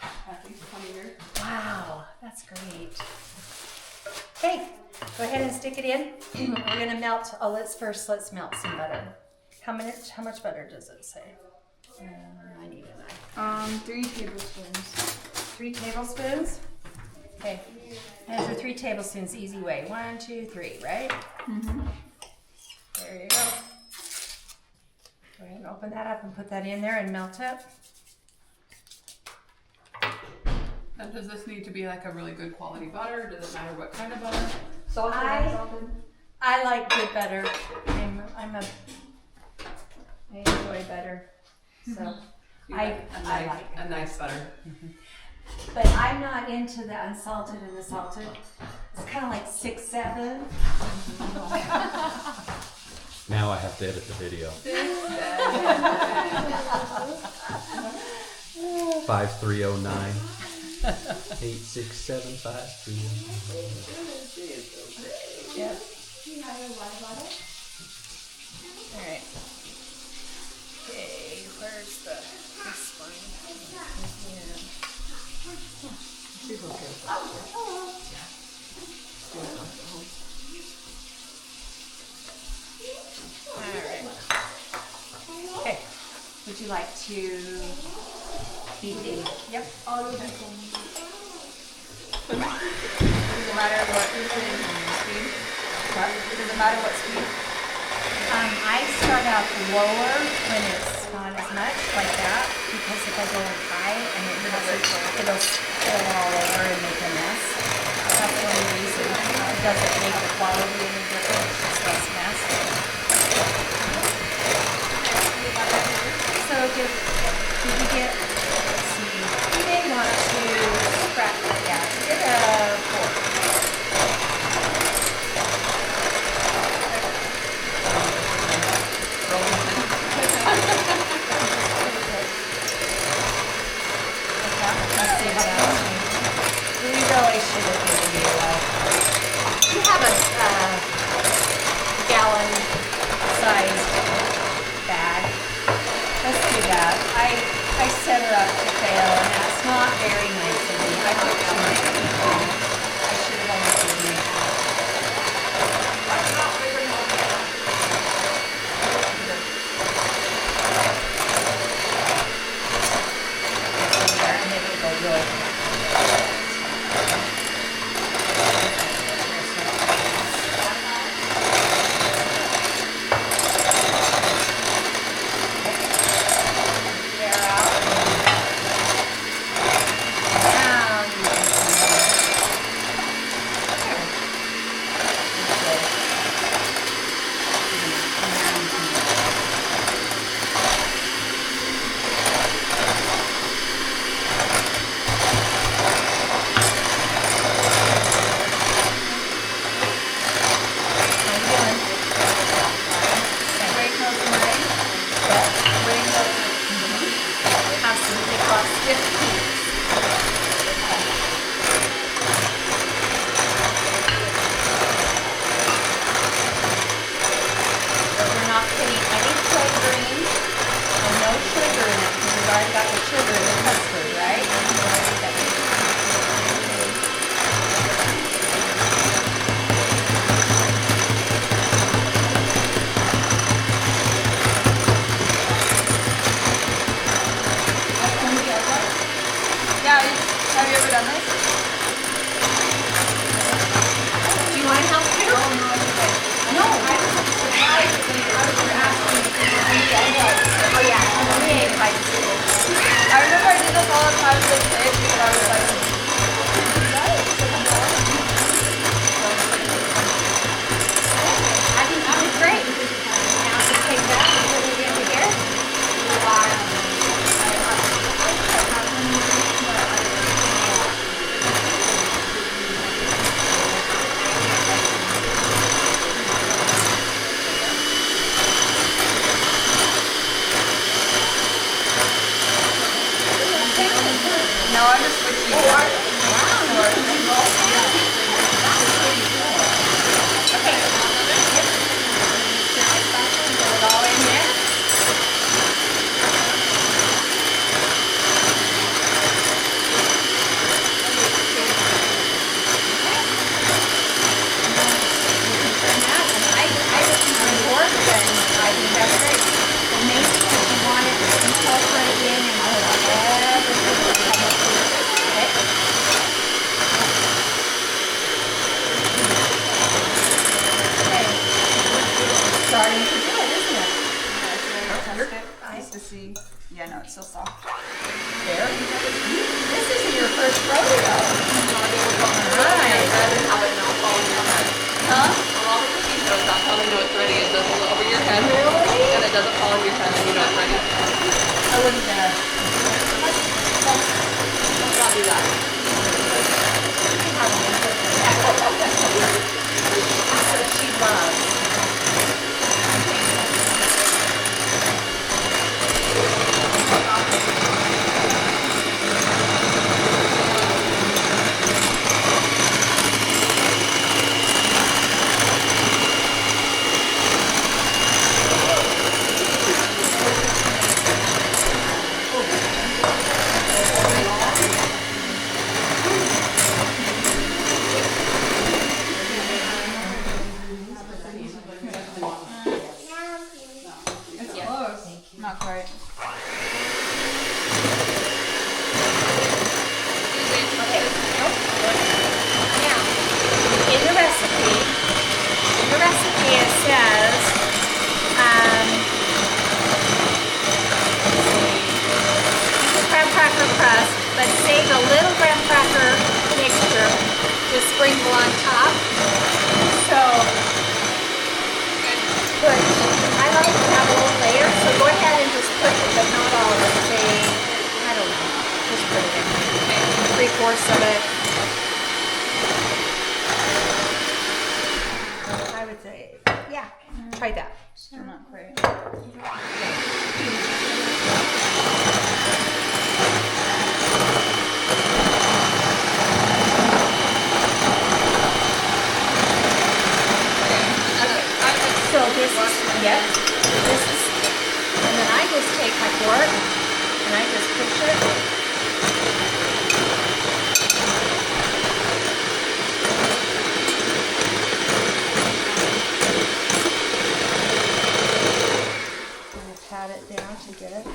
at least 20 years. Wow, that's great. Okay, go ahead and stick it in. We're gonna melt. Oh, let's melt some butter. How much butter does it say? I need a knife. 3 tablespoons. 3 tablespoons. Okay, measure 3 tablespoons. Easy way. 1, 2, 3. Right? Mm-hmm. There you go. Go ahead and open that up and put that in there and melt it. And does this need to be like a really good quality butter? Does it matter what kind of butter? Salted, I- unsalted. I like good butter. I enjoy better. So, You I like like a nice butter. but I'm not into the unsalted and the salted. It's kind of like 6-7. Now I have to edit the video. 5309 86753. Yep. Alright. Okay, where's this one? She's okay with that. Yeah. She's at home. Alright. Okay. Would you like to beat the? Yep. Does it matter what speed? Does it matter what speed? I start out lower when it's not as much like that, because if I go high and it'll spill all over and make a mess. That's the only reason. It doesn't make the quality any different. It's just less mess. So did you get? Let's see. You may want to scratch that down. Get a 4. We really should have given you you have a gallon sized bag. Let's do that. I set her up to fail, and that's not very nice of me. I put too much people. I should have only given you half. There, and then it'll go real. They're out. Now you can Wait till tonight. Wait till have some thick off stiff peas. But we're not putting any flavoring and no sugar in it, because we've already got the sugar in the custard, right? Yeah, have you ever done this? Do you want to help too? No, I was surprised when you were asking me to do that. Oh yeah, okay, like, I remember I did this all the time as a kid because I was like, I think you did great. Now just take that and put it into here. no, I'm just switching. Put it all in here. I just use the board, then I think that's great. And maybe if you want it to incorporate in and whatever you come up with, okay? Okay. Starting to do it, isn't it? Test it just to see. Yeah, no, it's still soft. There. This isn't your first rodeo. All right. Huh? So that's how they know it's ready. It does a little over your head. Really? And it doesn't fall on your head and you know it's ready. I wouldn't dare. Let's not do that. That's what she loves. It's close. Not quite. Okay. Nope. Now, in the recipe, it says, graham cracker crust, but save a little graham cracker mixture to sprinkle on top. So, I like to have a little layer, so go ahead and just put it, but not all of it. Say, I don't know, just put it in. 3/4 of it. I would say, yeah, try that. Still not quite. So this is, yep, this is, and then I just take my fork and I just push it. And I pat it down to get it.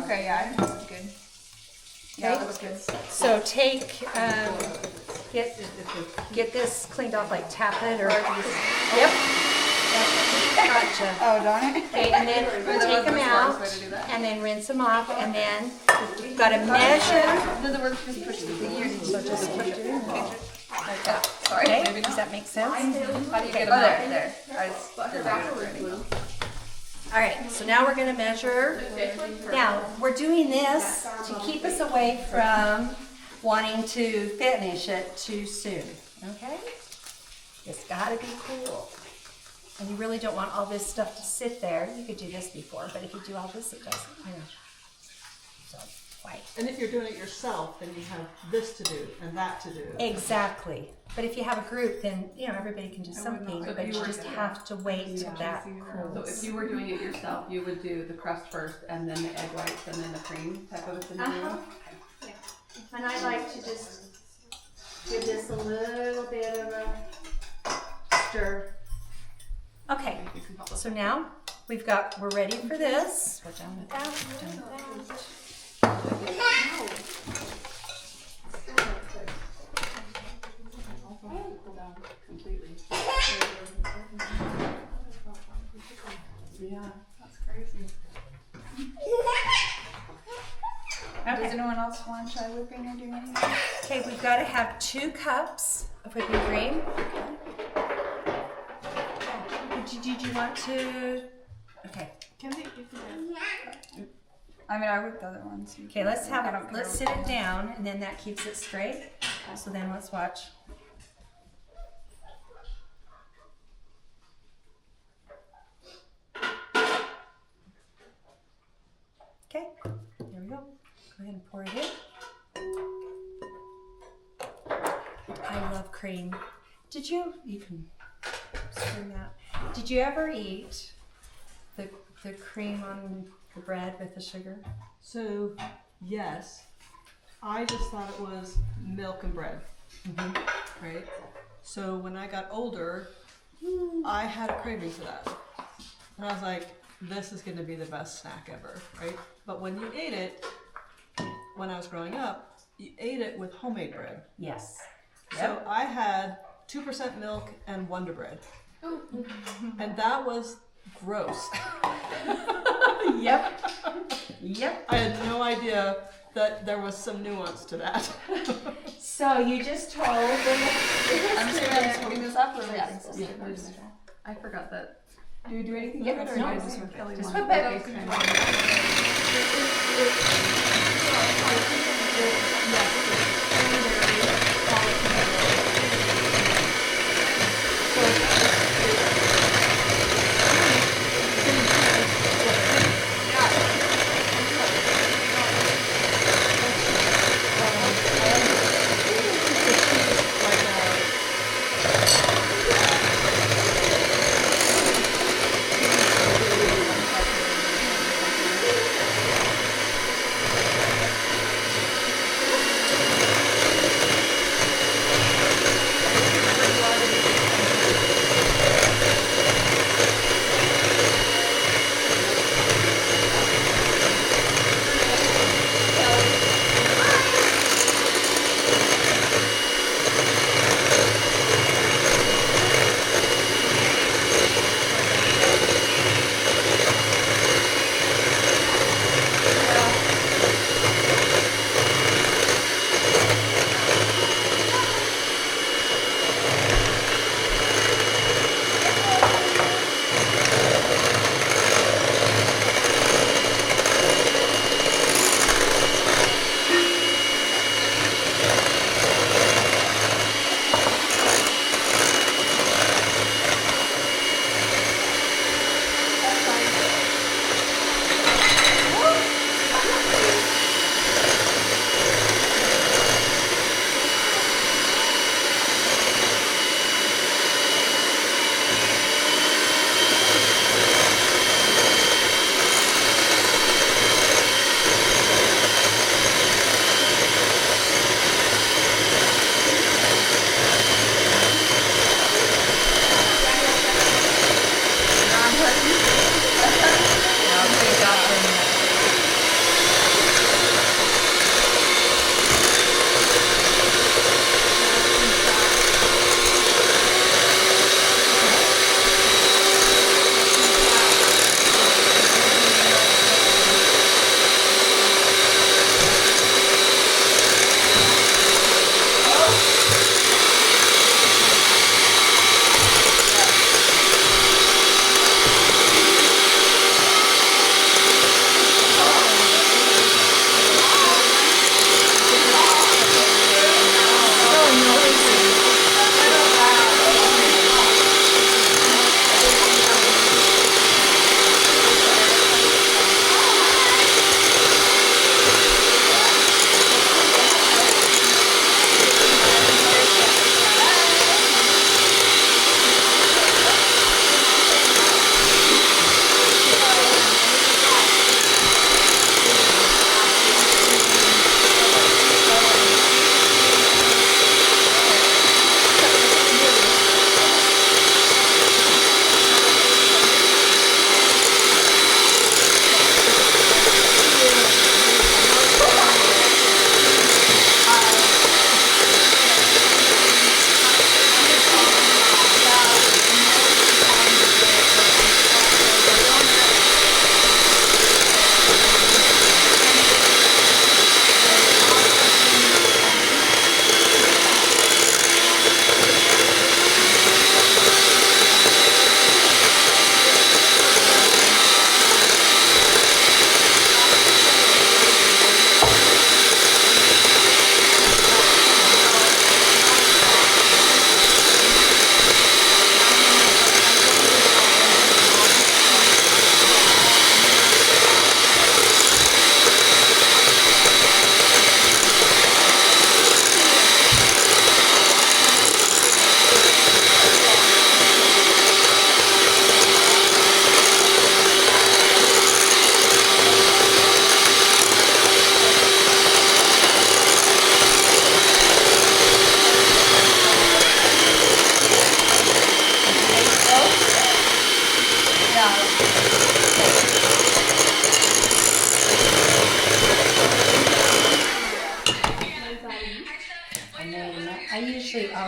Okay, yeah, I think that's good. Yeah, that was good. So take, get this cleaned off, like tap it or, yep. Gotcha. Oh, darn it. Okay, and then take them out, and then rinse them off, and then you've got to measure. Does it work if you push the ears? So just keep doing that. Like that. Sorry. Okay, does that make sense? How do you get them Oh, out? there. I just did it. All right, so now we're going to measure. Now, we're doing this to keep us away from wanting to finish it too soon, okay? It's got to be cool. And you really don't want all this stuff to sit there. You could do this before, but if you do all this, it doesn't. I know. So, white. And if you're doing it yourself, then you have this to do and that to do. Exactly. But if you have a group, then, you know, everybody can do something, So if but you you were just to- have to wait till that So cools. if you were doing it yourself, you would do the crust first and then the egg whites and then the cream type of a scenario? Uh-huh. And I like to just give this a little bit of a stir. Okay, so now we're ready for this. We're done with that, we're done with Completely. Yeah, that's crazy. that. Does anyone else want to try whipping or do anything? Okay, we've got to have 2 cups of whipping cream. Did you want to? Okay. I mean, I whipped the other ones. Okay, let's I don't care let's what sit it one. down, and then that keeps it straight. So then let's watch. Okay, there we go. Go ahead and pour it in. I love cream. Did you can stir that. Did you ever eat the cream on the bread with the sugar? So, yes, I just thought it was milk and bread, right? So when I got older, I had a craving for that. And I was like, this is gonna be the best snack ever, right? But when you ate it, when I was growing up, you ate it with homemade bread. Yes. So I had 2% milk and Wonder Bread. And that was gross. Yep. Yep. I had no idea that there was some nuance to that. So you just told them. I'm just going to scooping this up or are we adding some? I forgot that. Do we do anything Yeah, with it, or no, do I just whip it? just whip it.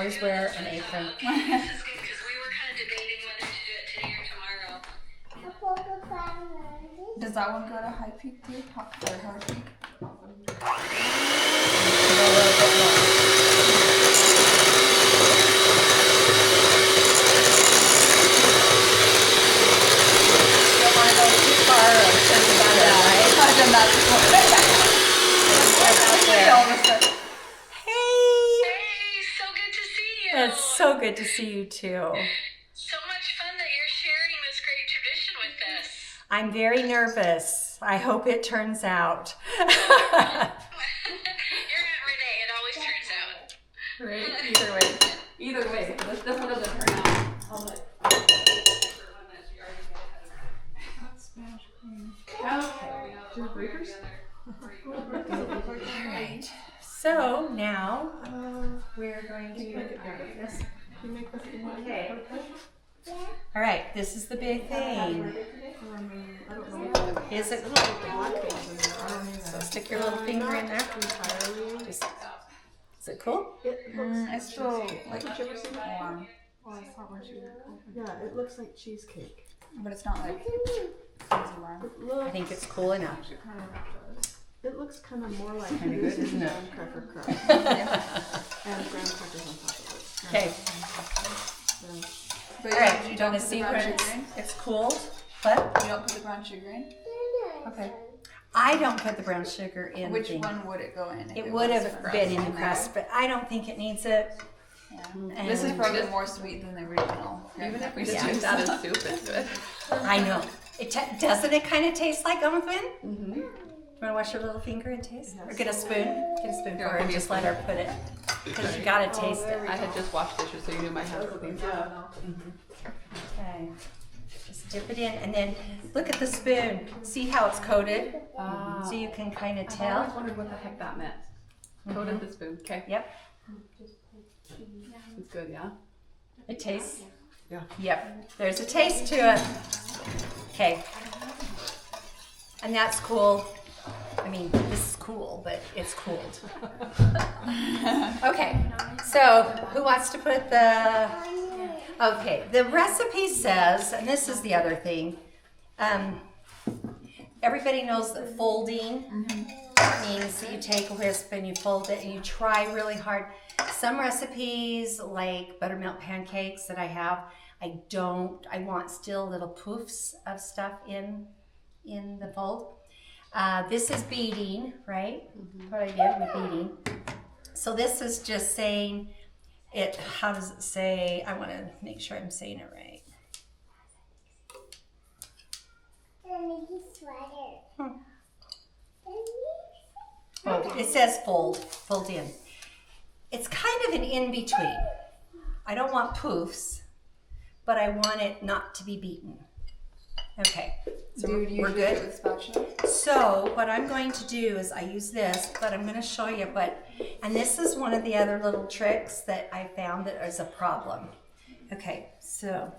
always wear an apron. Does that one go to High Peak too? Or Hard Peak? so good to see you too. So much fun that you're sharing this great tradition with us. I'm very nervous. I hope it turns out. You're not Renee. It always turns out. Right? Either way. This one doesn't turn out. I'll let- Okay. Do you have breakers? Right. So now we're going to put this. Okay. All right. This is the big thing. Is it cool? So stick your little finger in there. Just, is it cool? It's still like warm, Yeah, it looks like cheesecake. but it's not like crazy warm. I think it's cool enough. It looks kind of more like Kinda good, isn't it? graham cracker crust. And graham crackers on top of it. Okay. But All right. you You don't want to put see the where brown sugar in? it's cooled? What? You don't put the brown sugar in? Okay. I don't put the brown sugar in. Which the- one would it go in? If It would was have crust been in the there? crust, but I don't think it needs it. Yeah. And This is probably more sweet than the original. Even if we Yeah. just use that as soup, it's good. I know. Doesn't it kind of taste like almond wind? Mm-hmm. You want to wash your little finger and taste? Or get a spoon? Get a spoon for her and just let her put it. Because you got to taste it. I had just washed dishes, so you knew my hands were clean. Okay. Just dip it in and then look at the spoon. See how it's coated? So you can kind of I always tell. wondered what the heck that meant. Coated the spoon. Okay. Yep. It's good, yeah? It tastes. Yeah. Yep. There's a taste to it. Okay. And that's cool. I mean, this is cool, but it's cooled. Okay. So who wants to put the... Okay. The recipe says, and this is the other thing, everybody knows that folding means that you take a whisk and you fold it and you try really hard. Some recipes, like buttermilk pancakes that I have, I want still little poofs of stuff in the fold. This is beating, right? What I did with beating. So this is just saying it, how does it say? I want to make sure I'm saying it right. Oh, it says fold in. It's kind of an in-between. I don't want poofs, but I want it not to be beaten. Okay, so we're good. With spatula? So what I'm going to do is I use this, but I'm going to show you and this is one of the other little tricks that I found that is a problem. Okay, so,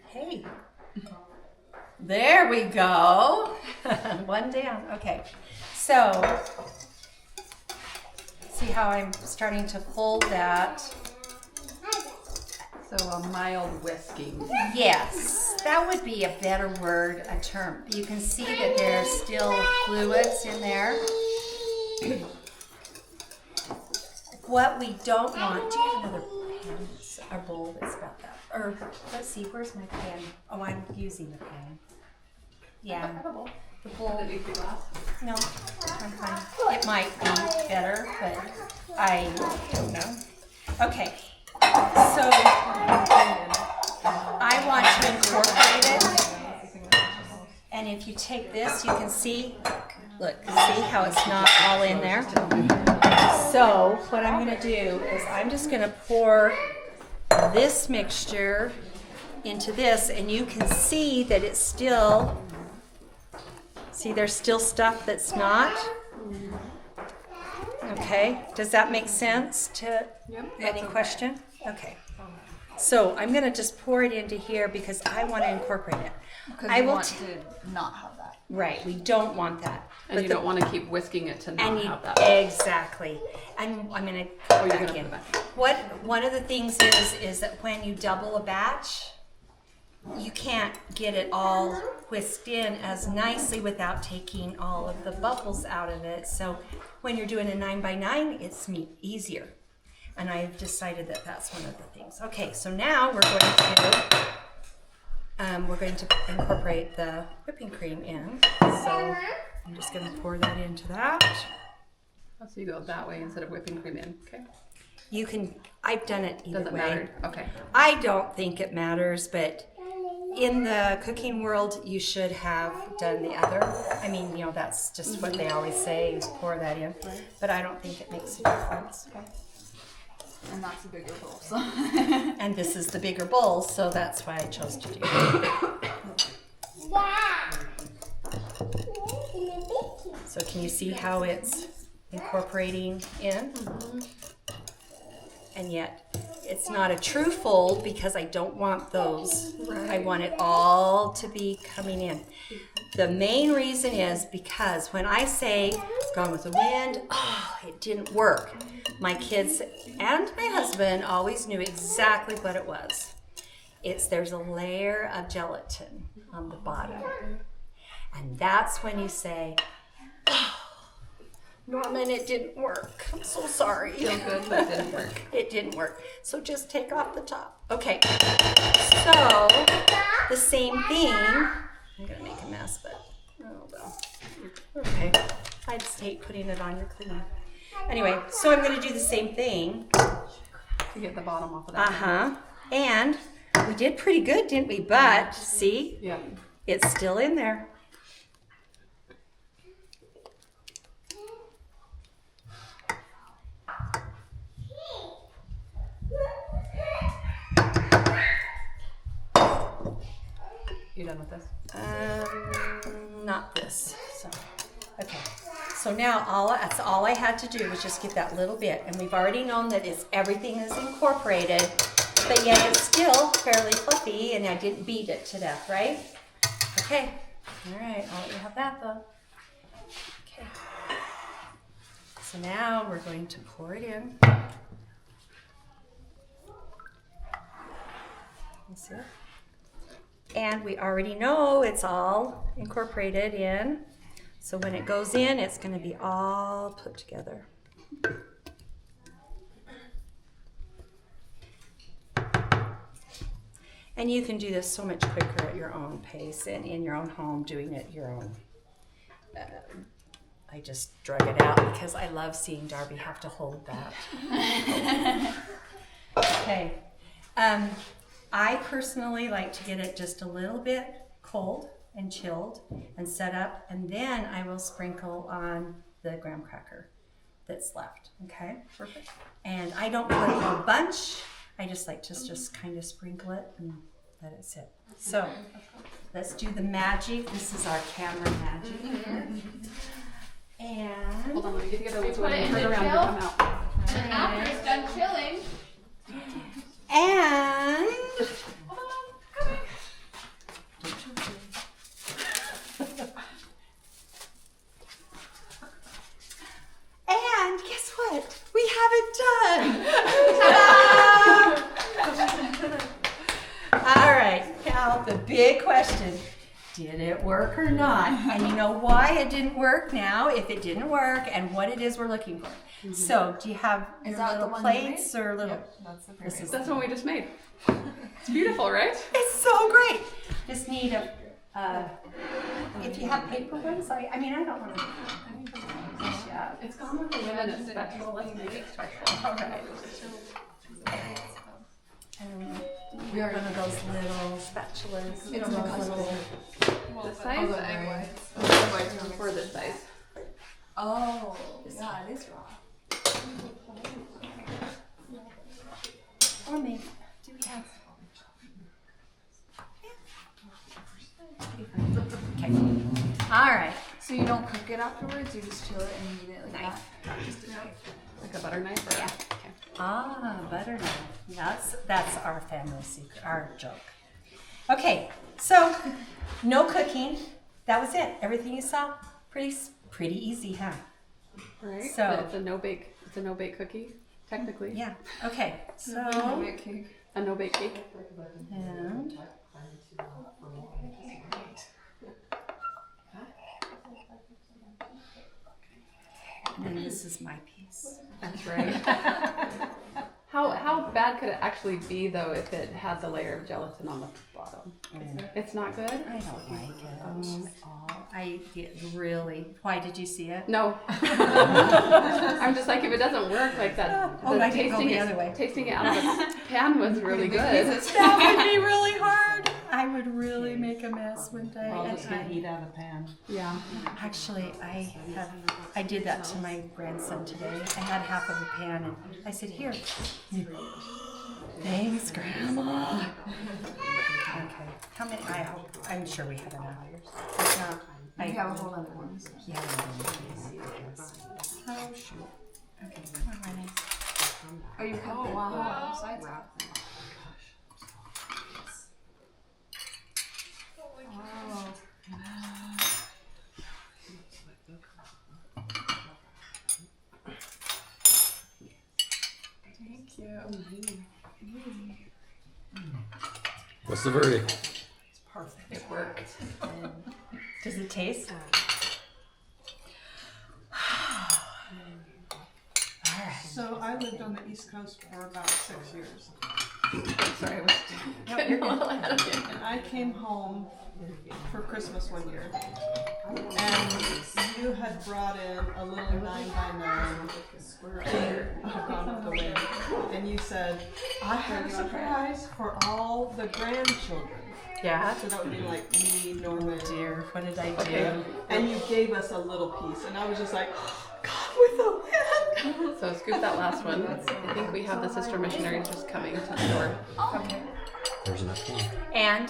hey, there we go. One down, okay. So, see how I'm starting to fold that? So a mild whisking. Yes, that would be a better word, a term. You can see that there's still fluids in there. What we don't want, do you have another pan or bowl that's about that? Or, let's see, where's my pan? Oh, I'm using the pan. Yeah, the bowl. No, I'm fine. It might be better, but I don't know. Okay. So, I want to incorporate it, and if you take this, you can see, look, see how it's not all in there? So, what I'm going to do is I'm just going to pour this mixture into this, and you can see that it's still, see there's still stuff that's not. Okay, does that make sense to any question? Okay. So I'm going to just pour it into here because I want to incorporate it. Because I you will want to not have that. Right, we don't want that. And you don't want to keep whisking it to not And have that. exactly. And I'm going to put you're back gonna in. put it back. One of the things is that when you double a batch, you can't get it all whisked in as nicely without taking all of the bubbles out of it. So when you're doing a 9x9, it's easier. And I've decided that that's one of the things. Okay, so now we're going to incorporate the whipping cream in. So I'm just going to pour that into that. So you go that way instead of whipping cream in, okay? You can, I've done it either Doesn't way. matter. Okay. I don't think it matters, but in the cooking world, you should have done the other. I mean, you know, that's just what they always say, you pour that in. But I don't think it makes a difference. And that's a bigger bowl, so. And this is the bigger bowl, so that's why I chose to do it. So can you see how it's incorporating in? And yet it's not a true fold because I don't want those. I want it all to be coming in. The main reason is because when I say Gone with the Wind, oh, it didn't work. My kids and my husband always knew exactly what it was. There's a layer of gelatin on the bottom. And that's when you say, oh, Norman, it didn't work. I'm so sorry. Feel good, but it didn't work. It didn't work. So just take off the top. Okay. So the same thing. I'm gonna make a mess, but oh well. Okay. I just hate putting it on your cleaner. Anyway, so I'm gonna do the same thing. To get the bottom off of that. And we did pretty good, didn't we? But see, Yeah. it's still in there. You done with this? Not this. So, okay. So now that's all I had to do was just get that little bit, and we've already known that everything is incorporated, but yet it's still fairly fluffy, and I didn't beat it to death, right? Okay. All right. I'll let you have that though. Okay. So now we're going to pour it in. You see it? And we already know it's all incorporated in. So when it goes in, it's going to be all put together. And you can do this so much quicker at your own pace and in your own home, doing it your own. I just drug it out because I love seeing Darby have to hold that. Okay. I personally like to get it just a little bit cold and chilled and set up, and then I will sprinkle on the graham cracker that's left, okay? Perfect. And I don't put a whole bunch. I just like to just kind of sprinkle it and let it sit. So let's do the magic. This is our camera magic. And Hold on, let me get together. put it in the turn around chill? and come out. And after it's done chilling, And and guess what? We have it done. Ta-da! All right, now the big question. Did it work or not? And you know why it didn't work now, if it didn't work, and what it is we're looking for. So, do you have your that little the one you plates or little? That's the This is That's the one we just made. It's beautiful, right? It's so great. Just need a, if you have paper ones, I mean, I don't want to. Yeah. It's Gone with the Wind and it's special. Let's make it special. All right. We are one of those little spatulas. It's little. This size? Egg whites for this size. Oh, yeah, it is raw. Or maybe, do we have? Okay. All right. So you don't cook it afterwards, you just chill it and eat it like Knife. that? Just a knife. Like a butter knife? Or? Yeah. Okay. Ah, butter knife. That's our family secret, our joke. Okay, so no cooking. That was it. Everything you saw, pretty easy, huh? Right. So- But it's a no bake cookie, technically. Yeah. Okay. So A no bake cake. and and this is my piece. That's right. How bad could it actually be though if it had the layer of gelatin on the bottom? It's not good. I don't like it. I did really. Why did you see it? No. I'm just like, if it doesn't work like that, Oh, I can go the other way. tasting it out of the pan was really good. That would be really hard. I would really make a mess one day. I'll And just get heat out of the pan. Yeah. actually, I did that to my grandson today. I had half of a pan, and I said, "Here." Thanks, Grandma. Okay. How many? I'm sure we have enough. If not, I have a whole other one. Yeah. Oh shoot. Okay, come on, Renae. Oh, you cut the sides off. Thank you. What's the verdict? It worked. Does it taste? So I lived on the East Coast for about 6 years. Sorry, I was getting a little ahead of you. And I came home for Christmas one year. And you had brought in a little 9x9 Gone with the Wind. And you said, I have a surprise for all the grandchildren. Yeah. So that would be like me, Norman. Dear, what did I do? Okay. And you gave us a little piece. And I was just like, God with the Wind. So scoop that last one. I think we have the sister missionaries just coming to the door. Okay. There's enough food. And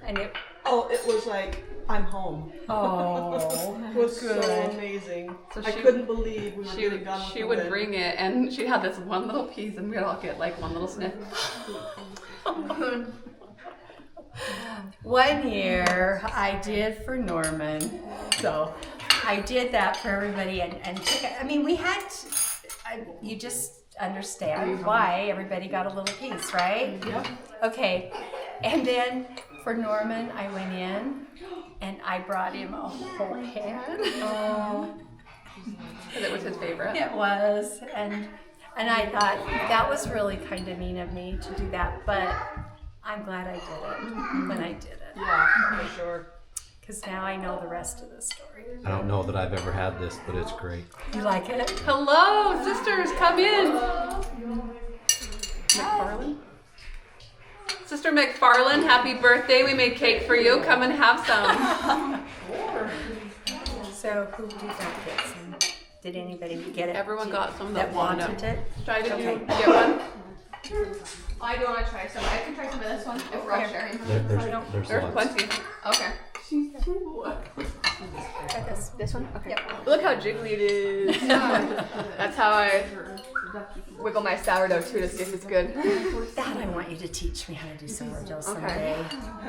it. Oh, it was like, I'm home. Oh, It was so good. amazing. So I she- couldn't believe we were getting Gone with She the would Wind. bring it, and she'd have this one little piece, and we'd all get like one little sniff. 1 year I did for Norman, so I did that for everybody, and I mean we had. You just understand why everybody got a little piece, right? Yep. Okay, and then for Norman, I went in and I brought him a whole pan. Oh, Because it was his favorite. it was, and I thought that was really kind of mean of me to do that, but I'm glad I did it when I did it, Yeah, for sure. because now I know the rest of the story. I don't know that I've ever had this, but it's great. You like it? Hello, sisters, come in. McFarland? Sister McFarland, happy birthday. We made cake for you. Come and have some. So who did not get some? Did anybody get it? Everyone got some that that wanted wanted them. it? Try to Okay. get one. I do want to try some. I can try some of this one if we're all sharing. There's There's lots. plenty. Okay. Try this. This one? Okay. Yep. Look how jiggly it is. That's how I wiggle my sourdough too to see if it's good. That I want you to teach me how to do sourdough Okay.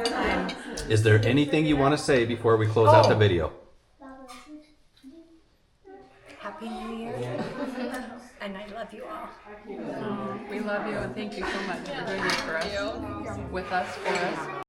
someday. Is there anything you want to say before we close out the video? Happy New Year. And I love you all. We love you and thank you so much for doing this for us, with us, for us.